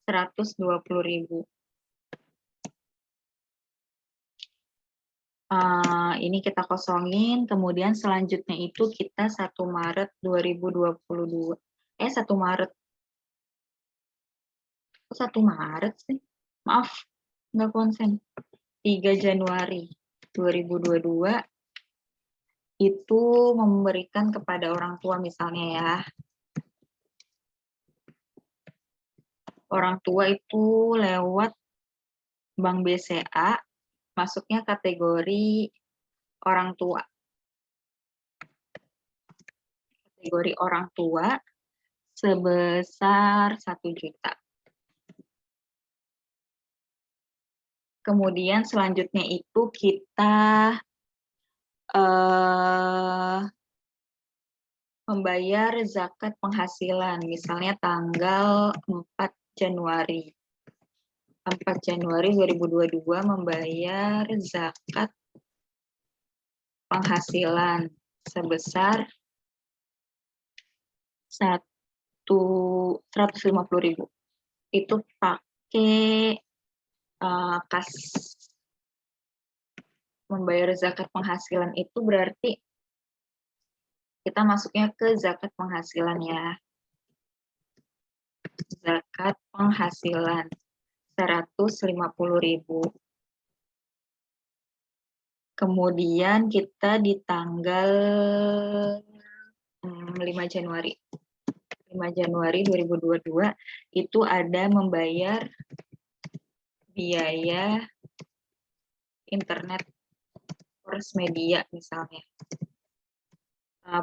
120.000. Ini kita kosongin, kemudian selanjutnya itu kita 1 Maret 2022. 1 Maret. Kok 1 Maret sih? Maaf, nggak konsen. 3 Januari 2022 itu memberikan kepada orang tua misalnya ya. Orang tua itu lewat Bank BCA, masuknya kategori orang tua. Kategori orang tua sebesar 1 juta. Kemudian selanjutnya itu kita membayar zakat penghasilan, misalnya tanggal 4 Januari. 4 Januari 2022 membayar zakat penghasilan sebesar 150.000. Itu pakai kas. Membayar zakat penghasilan itu berarti kita masuknya ke zakat penghasilan ya. Zakat penghasilan 150.000. Kemudian kita di tanggal 5 Januari. 5 Januari 2022 itu ada membayar biaya internet first media misalnya.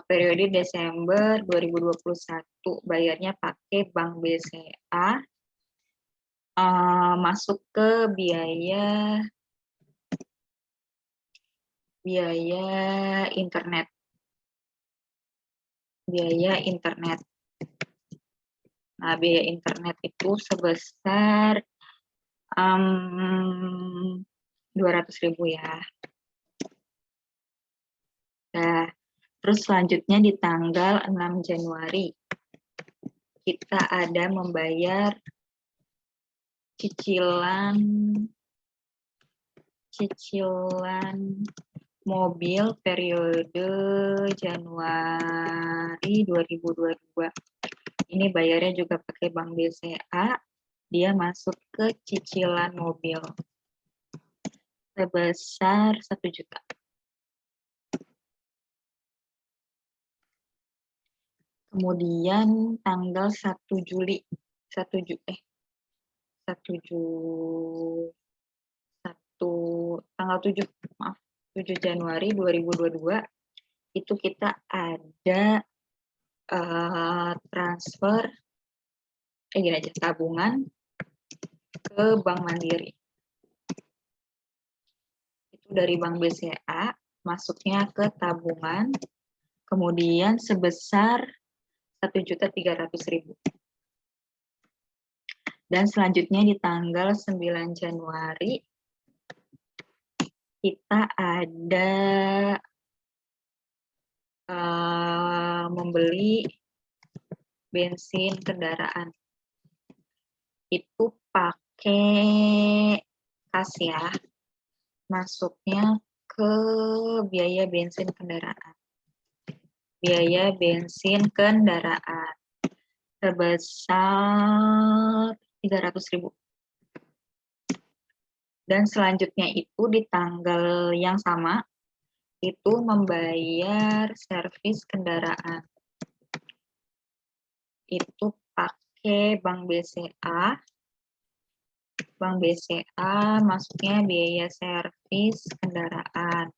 Periode Desember 2021 bayarnya pakai Bank BCA, masuk ke biaya internet. Nah, biaya internet itu sebesar 200.000 ya. Nah, terus selanjutnya di tanggal 6 Januari kita ada membayar cicilan mobil periode Januari 2022. Ini bayarnya juga pakai Bank BCA, dia masuk ke cicilan mobil sebesar 1 juta. Kemudian tanggal 1 Januari 2022 itu kita ada transfer tabungan ke Bank Mandiri. Itu dari Bank BCA masuknya ke tabungan, kemudian sebesar 1.300.000. Dan selanjutnya di tanggal 9 Januari kita ada membeli bensin kendaraan. Itu pakai kas ya, masuknya ke biaya bensin kendaraan. Sebesar 300.000. Dan selanjutnya itu di tanggal yang sama, itu membayar servis kendaraan. Itu pakai Bank BCA. Bank BCA masuknya biaya servis kendaraan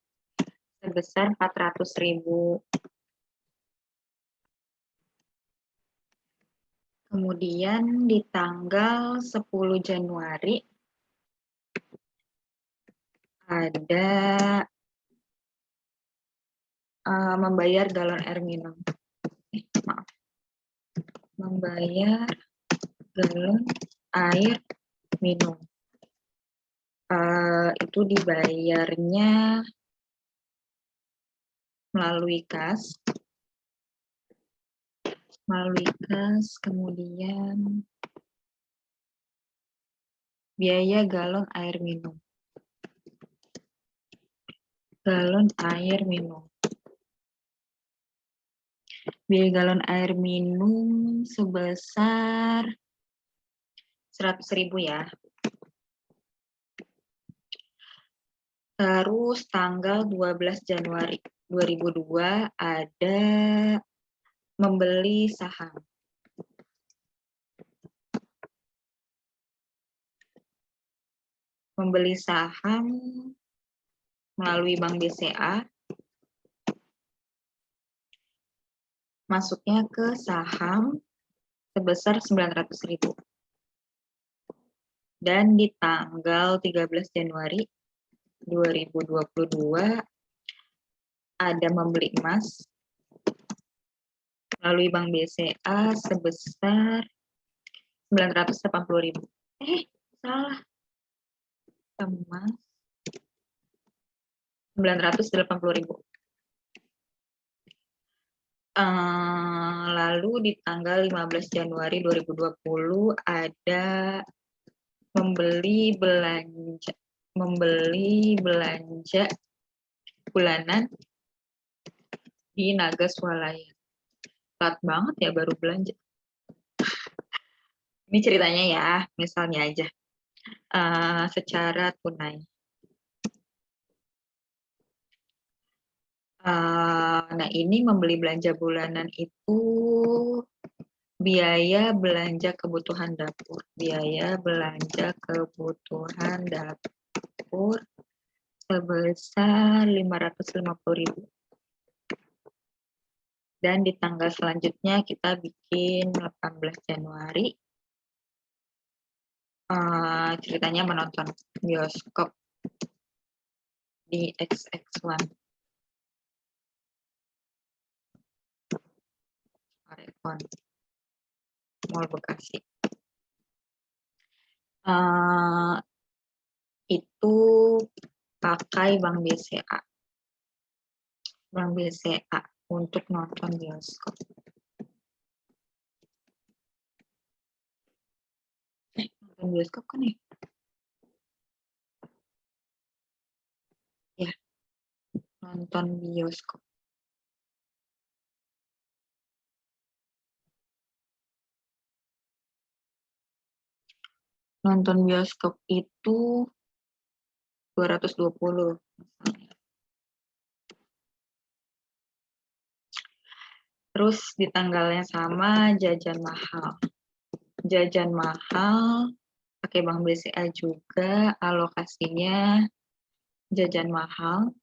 sebesar 400.000. Kemudian di tanggal 10 Januari ada membayar galon air minum. Membayar galon air minum. Itu dibayarnya melalui kas, kemudian biaya galon air minum. Biaya galon air minum sebesar 100.000 ya. Terus tanggal 12 Januari 2002 ada membeli saham. Membeli saham melalui Bank BCA, masuknya ke saham sebesar 900.000. Dan di tanggal 13 Januari 2022 ada membeli emas melalui Bank BCA sebesar 980.000. Salah. Emas 980.000. Lalu di tanggal 15 Januari 2020 ada membeli belanja bulanan di Naga Swalaya. Telat banget ya baru belanja. Ini ceritanya ya, misalnya aja. Secara tunai. Nah, ini membeli belanja bulanan itu biaya belanja kebutuhan dapur. Biaya belanja kebutuhan dapur sebesar 550.000. Dan di tanggal selanjutnya kita bikin 18 Januari. Ceritanya menonton bioskop di XX1 Arekon Mall Bekasi. Itu pakai Bank BCA. Bank BCA untuk nonton bioskop. Nonton bioskop kan ya? Ya, nonton bioskop. Nonton bioskop itu 220 misalnya. Terus di tanggalnya sama jajan mahal. Jajan mahal pakai Bank BCA juga, alokasinya jajan mahal.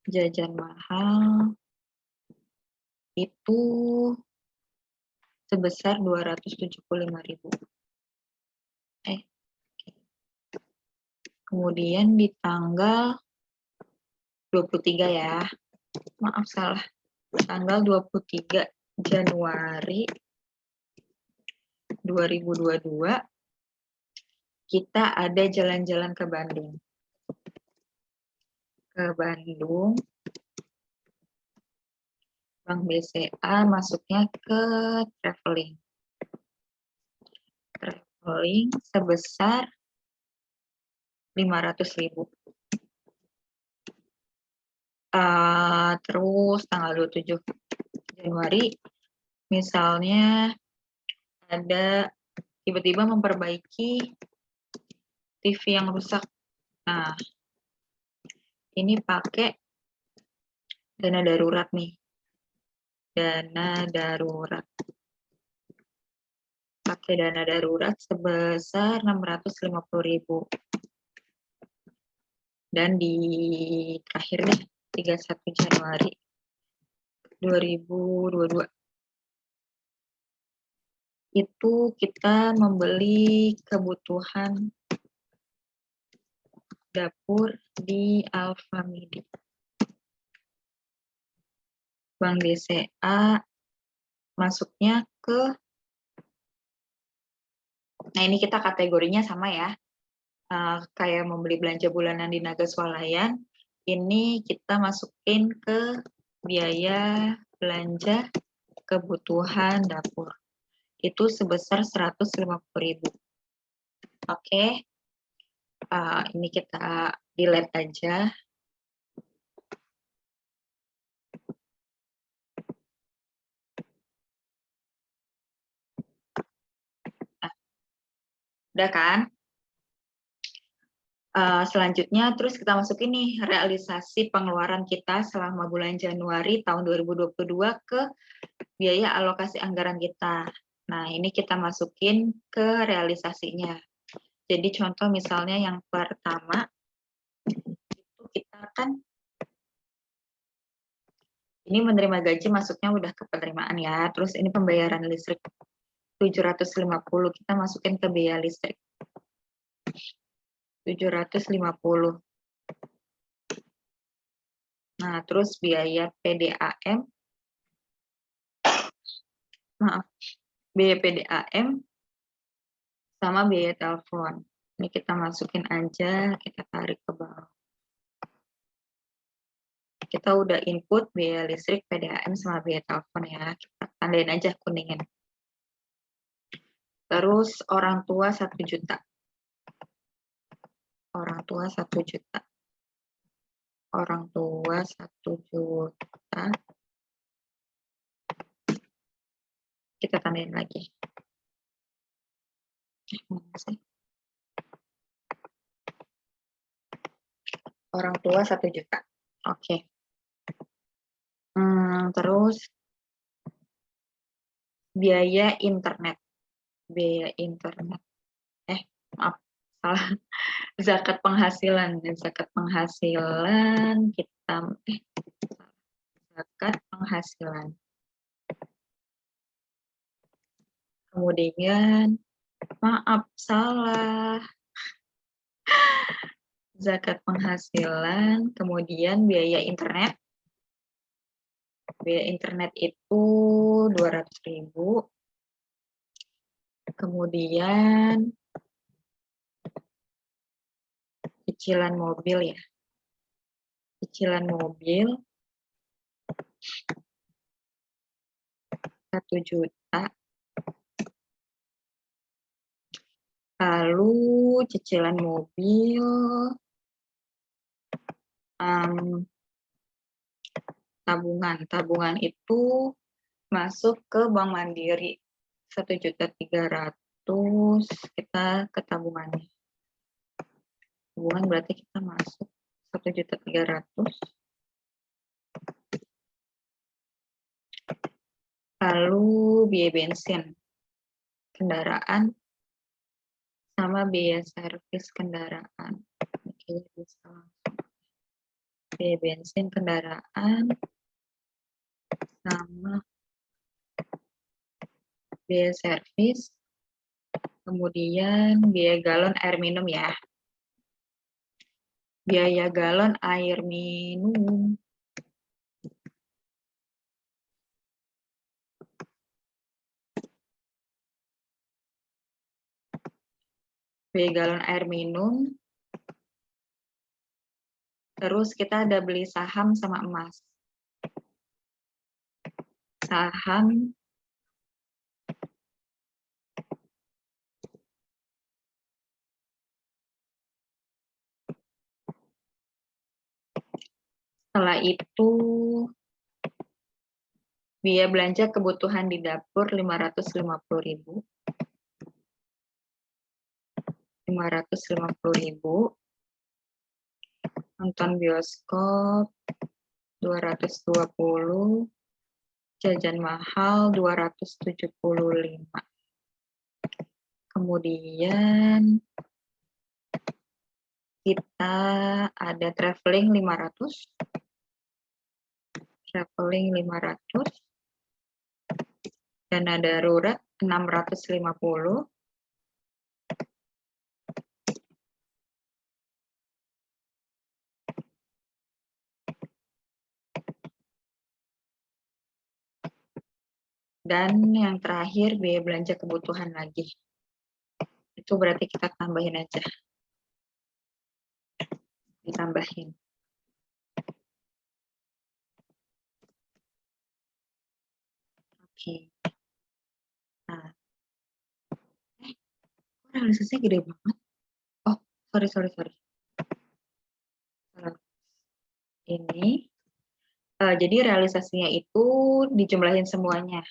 Jajan mahal itu sebesar 275.000. Kemudian di tanggal 23 ya. Maaf salah. Tanggal 23 Januari 2022 kita ada jalan-jalan ke Bandung. Ke Bandung, Bank BCA masuknya ke traveling. Traveling sebesar 500.000. Terus tanggal 27 Januari, misalnya ada tiba-tiba memperbaiki TV yang rusak. Nah, ini pakai dana darurat nih. Dana darurat. Pakai dana darurat sebesar 650.000. Dan di terakhir nih, 31 Januari 2022. Itu kita membeli kebutuhan dapur di Alfamidi. Bank BCA masuknya ke, nah ini kita kategorinya sama ya, kayak membeli belanja bulanan di Naga Swalayan, ini kita masukin ke biaya belanja kebutuhan dapur. Itu sebesar 150.000. Oke. Ini kita delete aja. Nah, udah kan? Selanjutnya terus kita masukin nih realisasi pengeluaran kita selama bulan Januari tahun 2022 ke biaya alokasi anggaran kita. Nah, ini kita masukin ke realisasinya. Jadi contoh misalnya yang pertama, itu kita kan ini menerima gaji masuknya udah ke penerimaan ya. Terus ini pembayaran listrik 750, kita masukin ke biaya listrik. 750. Nah, terus biaya PDAM, maaf, biaya PDAM sama biaya telepon. Ini kita masukin aja, kita tarik ke bawah. Kita udah input biaya listrik, PDAM sama biaya telepon ya. Kita tandain aja kuningin. Terus orang tua 1 juta. Orang tua 1 juta. Orang tua 1 juta. Kita tandain lagi. Orang tua 1 juta. Oke. Terus biaya internet. Biaya internet. Maaf, salah. Zakat penghasilan. Zakat penghasilan kita zakat penghasilan. Kemudian, maaf, salah. Zakat penghasilan, kemudian biaya internet. Biaya internet itu 200.000. Kemudian cicilan mobil ya. Cicilan mobil 1 juta. Lalu cicilan mobil tabungan itu masuk ke Bank Mandiri 1.300.000 kita ke tabungannya. Tabungan berarti kita masuk 1.300.000. Lalu biaya bensin kendaraan sama biaya servis kendaraan. Oke, bisa langsung. Biaya bensin kendaraan sama biaya servis, kemudian biaya galon air minum ya. Biaya galon air minum biaya galon air minum, terus kita ada beli saham sama emas. Saham setelah itu biaya belanja kebutuhan di dapur 550.000. 550.000. Nonton bioskop 220, jajan mahal 275. Kemudian kita ada traveling 500. Traveling 500. Dana darurat 650. Dan yang terakhir biaya belanja kebutuhan lagi. Itu berarti kita tambahin aja. Ditambahin. Oke. Nah. Realisasinya gede banget. Oh, sorry. Ini. Jadi realisasinya itu dijumlahin semuanya.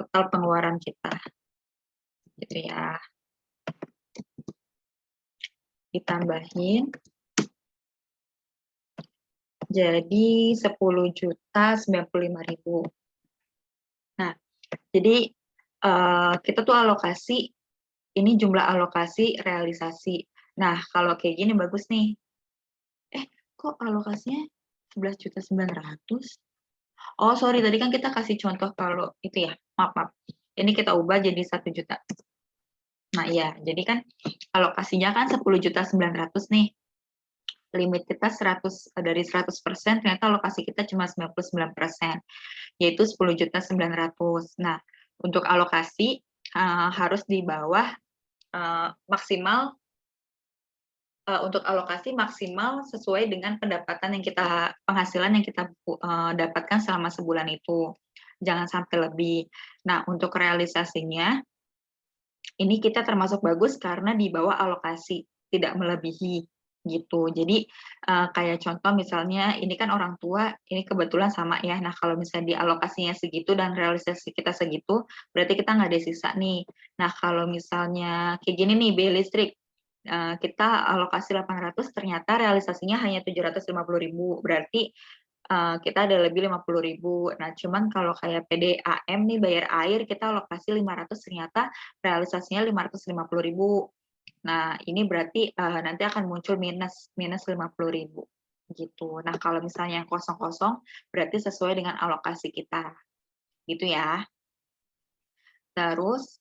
Total pengeluaran kita. Gitu ya. Ditambahin. Jadi 10.095.000. Nah, jadi kita tuh alokasi, ini jumlah alokasi realisasi. Nah, kalau kayak gini bagus nih. Kok alokasinya 11.900.000? Oh, sorry, tadi kan kita kasih contoh kalau itu ya, maaf. Ini kita ubah jadi 1 juta. Nah, iya, jadi kan alokasinya kan 10.900.000 nih. Limit kita 100, dari 100%, ternyata alokasi kita cuma 99%, yaitu 10.900.000. Nah, untuk alokasi harus di bawah maksimal, untuk alokasi maksimal sesuai dengan pendapatan yang kita, penghasilan yang kita dapatkan selama sebulan itu. Jangan sampai lebih. Nah, untuk realisasinya, ini kita termasuk bagus karena di bawah alokasi, tidak melebihi gitu. Jadi kayak contoh misalnya ini kan orang tua, ini kebetulan sama ya. Nah, kalau misalnya di alokasinya segitu dan realisasi kita segitu, berarti kita nggak ada sisa nih. Nah, kalau misalnya kayak gini nih, biaya listrik, kita alokasi 800, ternyata realisasinya hanya 750.000, berarti kita ada lebih 50.000. Nah, cuman kalau kayak PDAM nih bayar air kita alokasi 500, ternyata realisasinya 550.000. Nah, ini berarti nanti akan muncul minus 50.000 gitu. Nah, kalau misalnya yang kosong-kosong berarti sesuai dengan alokasi kita. Gitu ya. Terus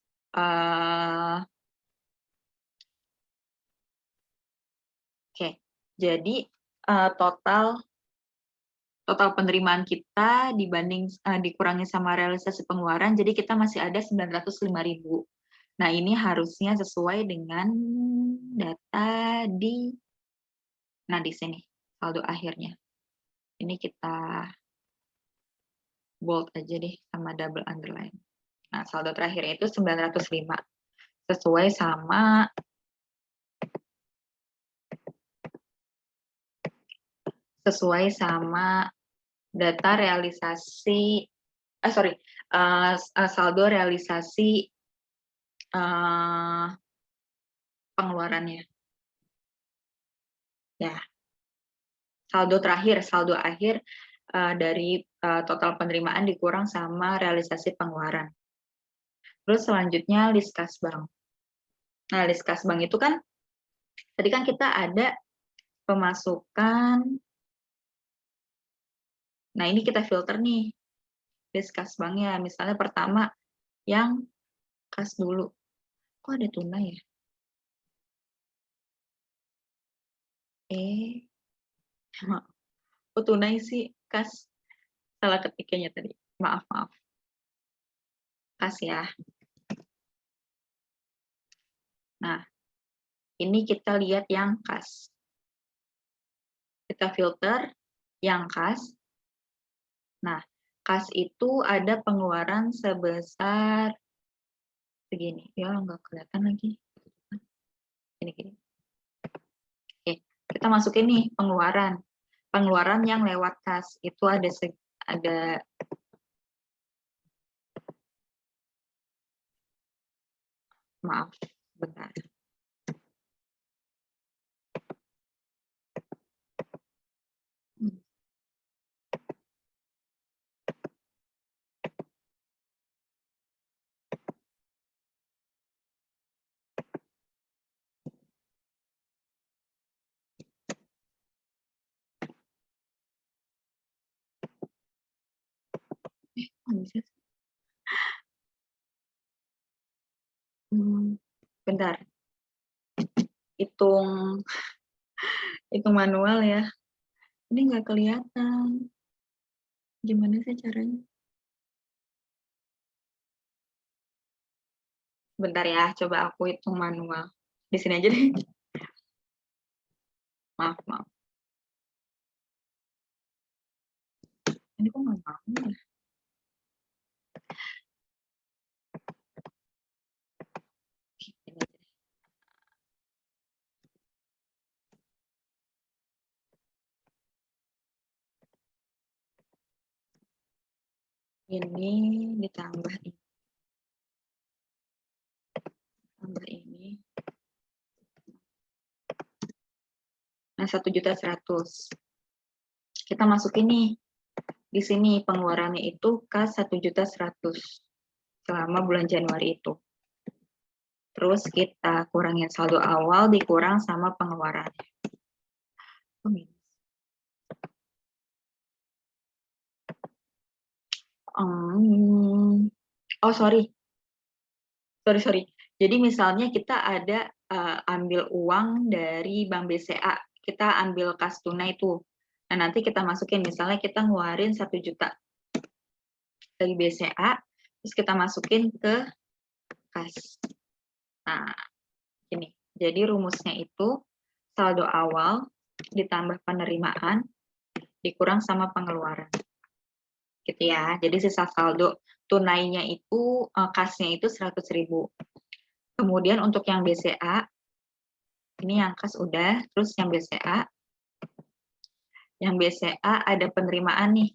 oke. Jadi total penerimaan kita dibanding dikurangi sama realisasi pengeluaran, jadi kita masih ada 905.000. Nah, ini harusnya sesuai dengan data di sini saldo akhirnya. Ini kita bold aja deh sama double underline. Nah, saldo terakhir itu 905. Sesuai sama data realisasi saldo realisasi pengeluarannya. Ya. Saldo akhir dari total penerimaan dikurang sama realisasi pengeluaran. Terus selanjutnya list kas bank. Nah, list kas bank itu kan tadi kan kita ada pemasukan. Nah, ini kita filter nih list kas banknya. Misalnya pertama yang kas dulu. Kok ada tunai ya? Oh, tunai sih kas. Salah ketiknya tadi. Maaf. Kas ya. Nah, ini kita lihat yang kas. Kita filter yang kas. Nah, kas itu ada pengeluaran sebesar segini. Ya, nggak kelihatan lagi. Gini. Oke, kita masukin nih pengeluaran. Pengeluaran yang lewat kas itu ada maaf, bentar. Bentar. Hitung manual ya. Ini nggak kelihatan. Gimana sih caranya? Bentar ya, coba aku hitung manual. Di sini aja deh. Maaf. Ini kok nggak mau ya? Ini ditambah ini. Nah, 1.100.000. Kita masukin nih. Di sini pengeluarannya itu kas 1.100.000 selama bulan Januari itu. Terus kita kurangin saldo awal dikurang sama pengeluarannya. Sorry. Jadi misalnya kita ada ambil uang dari Bank BCA, kita ambil kas tunai itu. Nah, nanti kita masukin, misalnya kita ngeluarin 1 juta dari BCA, terus kita masukin ke kas. Nah, gini. Jadi rumusnya itu saldo awal ditambah penerimaan dikurang sama pengeluaran. Gitu ya. Jadi sisa saldo tunainya itu, kasnya itu 100.000. Kemudian untuk yang BCA, ini yang kas udah, terus yang BCA ada penerimaan nih.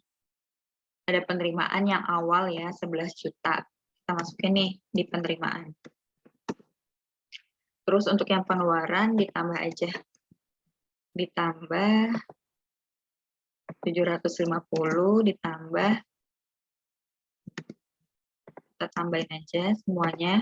Ada penerimaan yang awal ya, 11 juta. Kita masukin nih di penerimaan. Terus untuk yang pengeluaran ditambah aja. Ditambah 750 ditambah, kita tambahin aja semuanya.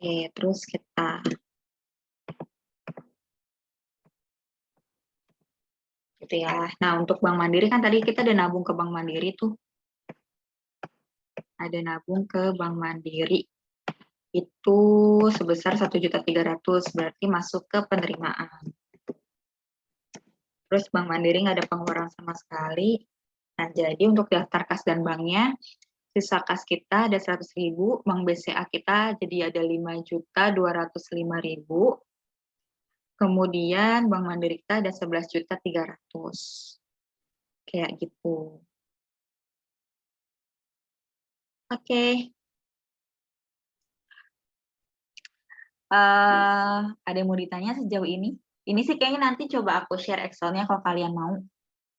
Oke, terus kita gitu ya. Nah, untuk Bank Mandiri kan tadi kita ada nabung ke Bank Mandiri tuh. Ada nabung ke Bank Mandiri. Itu sebesar 1.300.000, berarti masuk ke penerimaan. Terus Bank Mandiri nggak ada pengeluaran sama sekali. Nah, jadi untuk daftar kas dan banknya, sisa kas kita ada 100.000, Bank BCA kita jadi ada 5.205.000. Kemudian Bank Mandiri kita ada 11.300.000. Kayak gitu. Oke. Ada yang mau ditanya sejauh ini? Ini sih kayaknya nanti coba aku share Excel-nya kalau kalian mau.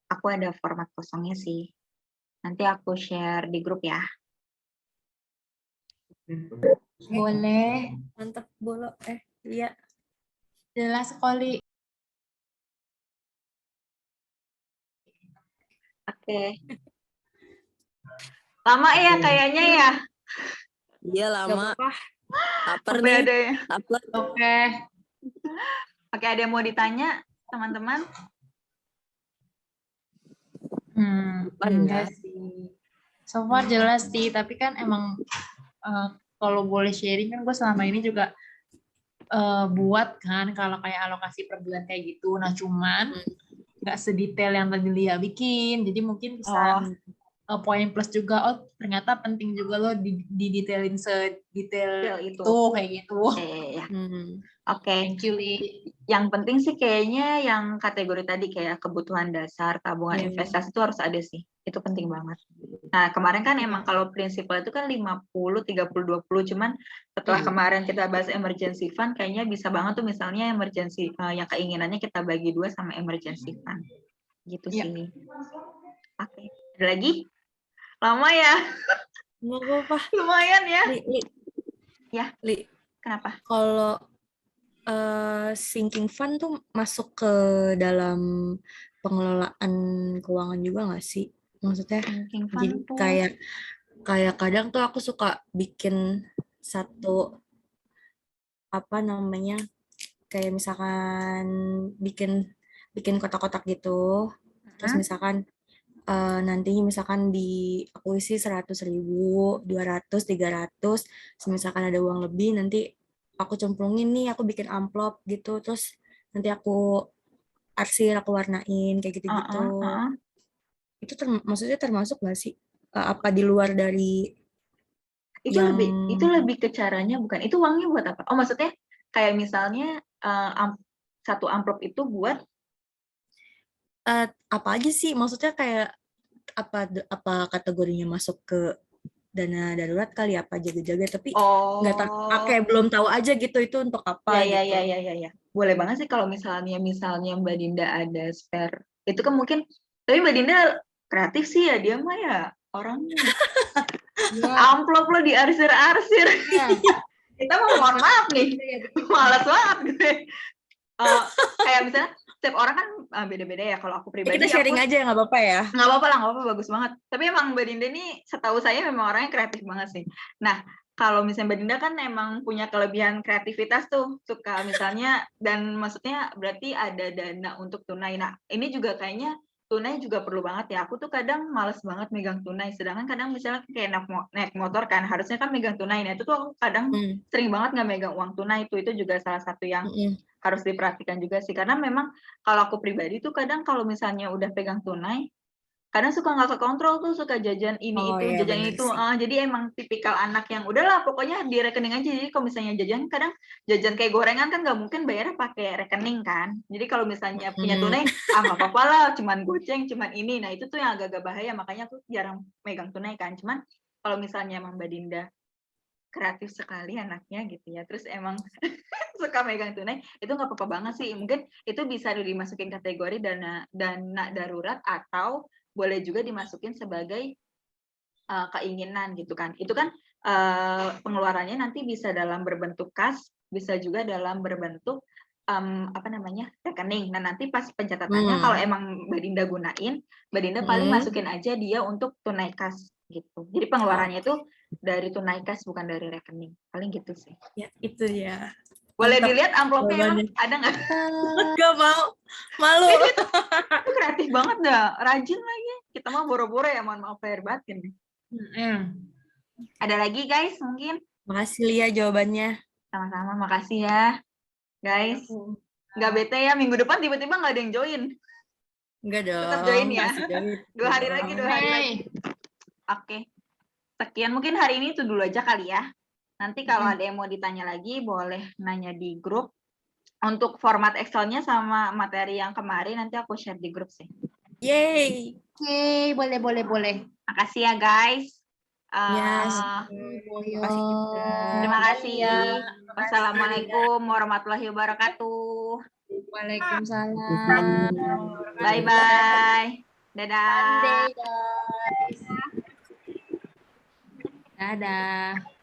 Aku ada format kosongnya sih. Nanti aku share di grup ya. Boleh. Mantap, Bolo. Iya. Jelas sekali. Oke. Lama ya kayaknya ya. Iya Gak lama. apa-apa. Lapar Sampai nih. ada ya. Lapar. Oke. Oke, ada yang mau ditanya, teman-teman? Enggak sih. So far jelas sih, tapi kan emang kalau boleh sharing kan gue selama ini juga buat kan kalau kayak alokasi per bulan kayak gitu. Nah cuman nggak sedetail yang tadi Lia bikin, jadi mungkin bisa poin plus juga. Oh ternyata penting juga lo didetailin sedetail itu kayak gitu. Iya. Hmm. Oke. Thank you Li. Yang penting sih kayaknya yang kategori tadi kayak kebutuhan dasar, tabungan Iya. investasi itu harus ada sih. Itu penting banget. Nah, kemarin kan emang kalau prinsipal itu kan 50, 30, 20. Cuman setelah kemarin kita bahas emergency fund, kayaknya bisa banget tuh misalnya emergency, yang keinginannya kita bagi 2 sama emergency fund. Gitu sih. Oke. Ada lagi? Lama ya? Nggak apa-apa. Lumayan ya? Li. Ya. Li. Kenapa? Kalau sinking fund tuh masuk ke dalam pengelolaan keuangan juga nggak sih? Maksudnya Sinking fund jadi tuh. kayak kadang tuh aku suka bikin satu apa namanya kayak misalkan bikin kotak-kotak gitu. Terus misalkan nantinya misalkan aku isi 100.000, 200, 300, misalkan ada uang lebih nanti aku cemplungin nih, aku bikin amplop gitu, terus nanti aku arsir, aku warnain kayak gitu-gitu. Itu maksudnya termasuk nggak sih? Apa di luar dari itu lebih ke caranya, bukan? Itu uangnya buat apa? Oh, maksudnya kayak misalnya satu amplop itu buat apa aja sih? Maksudnya kayak apa kategorinya masuk ke dana darurat kali apa jaga-jaga, tapi nggak tahu, kayak belum tahu aja gitu itu untuk apa gitu. Ya. Boleh banget sih kalau misalnya Mbak Dinda ada spare. Itu kan mungkin, tapi Mbak Dinda kreatif sih ya, dia mah ya orangnya. Amplop lo diarsir-arsir. Kita mau mohon maaf nih, malas banget gitu. Kayak misalnya setiap orang kan beda-beda ya. Kalau aku pribadi, kita sharing aja nggak apa-apa ya. Nggak apa-apa lah, nggak apa-apa, bagus banget. Tapi emang Mbak Dinda nih, setahu saya memang orangnya kreatif banget sih. Nah, kalau misalnya Mbak Dinda kan emang punya kelebihan kreativitas tuh, suka misalnya, dan maksudnya berarti ada dana untuk tunai. Nah, ini juga kayaknya tunai juga perlu banget ya. Aku tuh kadang males banget megang tunai, sedangkan kadang misalnya kayak naik motor kan, harusnya kan megang tunai. Nah, itu tuh aku kadang sering banget nggak megang uang tunai. Itu juga salah satu yang harus diperhatikan juga sih. Karena memang kalau aku pribadi tuh kadang kalau misalnya udah pegang tunai, kadang suka nggak kekontrol tuh, suka jajan ini Oh itu, iya jajan bener itu. sih. Jadi emang tipikal anak yang udahlah pokoknya di rekening aja. Jadi kalau misalnya jajan, kadang jajan kayak gorengan kan nggak mungkin bayarnya pakai rekening kan. Jadi kalau misalnya punya tunai, nggak apa-apa lah, cuman goceng, cuman ini. Nah itu tuh yang agak-agak bahaya, makanya aku jarang megang tunai kan. Cuman kalau misalnya emang Mbak Dinda kreatif sekali anaknya gitu ya, terus emang suka megang tunai, itu nggak apa-apa banget sih. Mungkin itu bisa dimasukin kategori dana darurat, atau boleh juga dimasukin sebagai keinginan gitu kan. Itu kan pengeluarannya nanti bisa dalam berbentuk kas, bisa juga dalam berbentuk apa namanya, rekening. Nah nanti pas pencatatannya kalau emang Mbak Dinda gunain, Mbak Dinda paling masukin aja dia untuk tunai kas gitu. Jadi pengeluarannya itu dari tunai kas, bukan dari rekening. Paling gitu sih. Ya itu ya. Boleh Mantap dilihat amplopnya emang jawabannya. ada nggak? Gak mau, malu. Itu kreatif banget dah, rajin lagi. Kita mah boro-boro ya, mohon maaf lahir batin. Ada lagi guys mungkin? Makasih Lia jawabannya. Sama-sama, makasih ya guys. Nggak bete ya, minggu depan tiba-tiba nggak ada yang join. Enggak dong. Tetap join ya. Masih join. 2 hari lagi, 2 hari lagi. Oke. Sekian mungkin hari ini itu dulu aja kali ya. Nanti kalau ada yang mau ditanya lagi, boleh nanya di grup. Untuk format Excel-nya sama materi yang kemarin nanti aku share di grup sih. Yeay. Oke, boleh. Makasih ya guys. Yes. Makasih juga. Terima kasih. Iya. Wassalamualaikum warahmatullahi wabarakatuh. Waalaikumsalam. Bye-bye. Dadah. Dadah.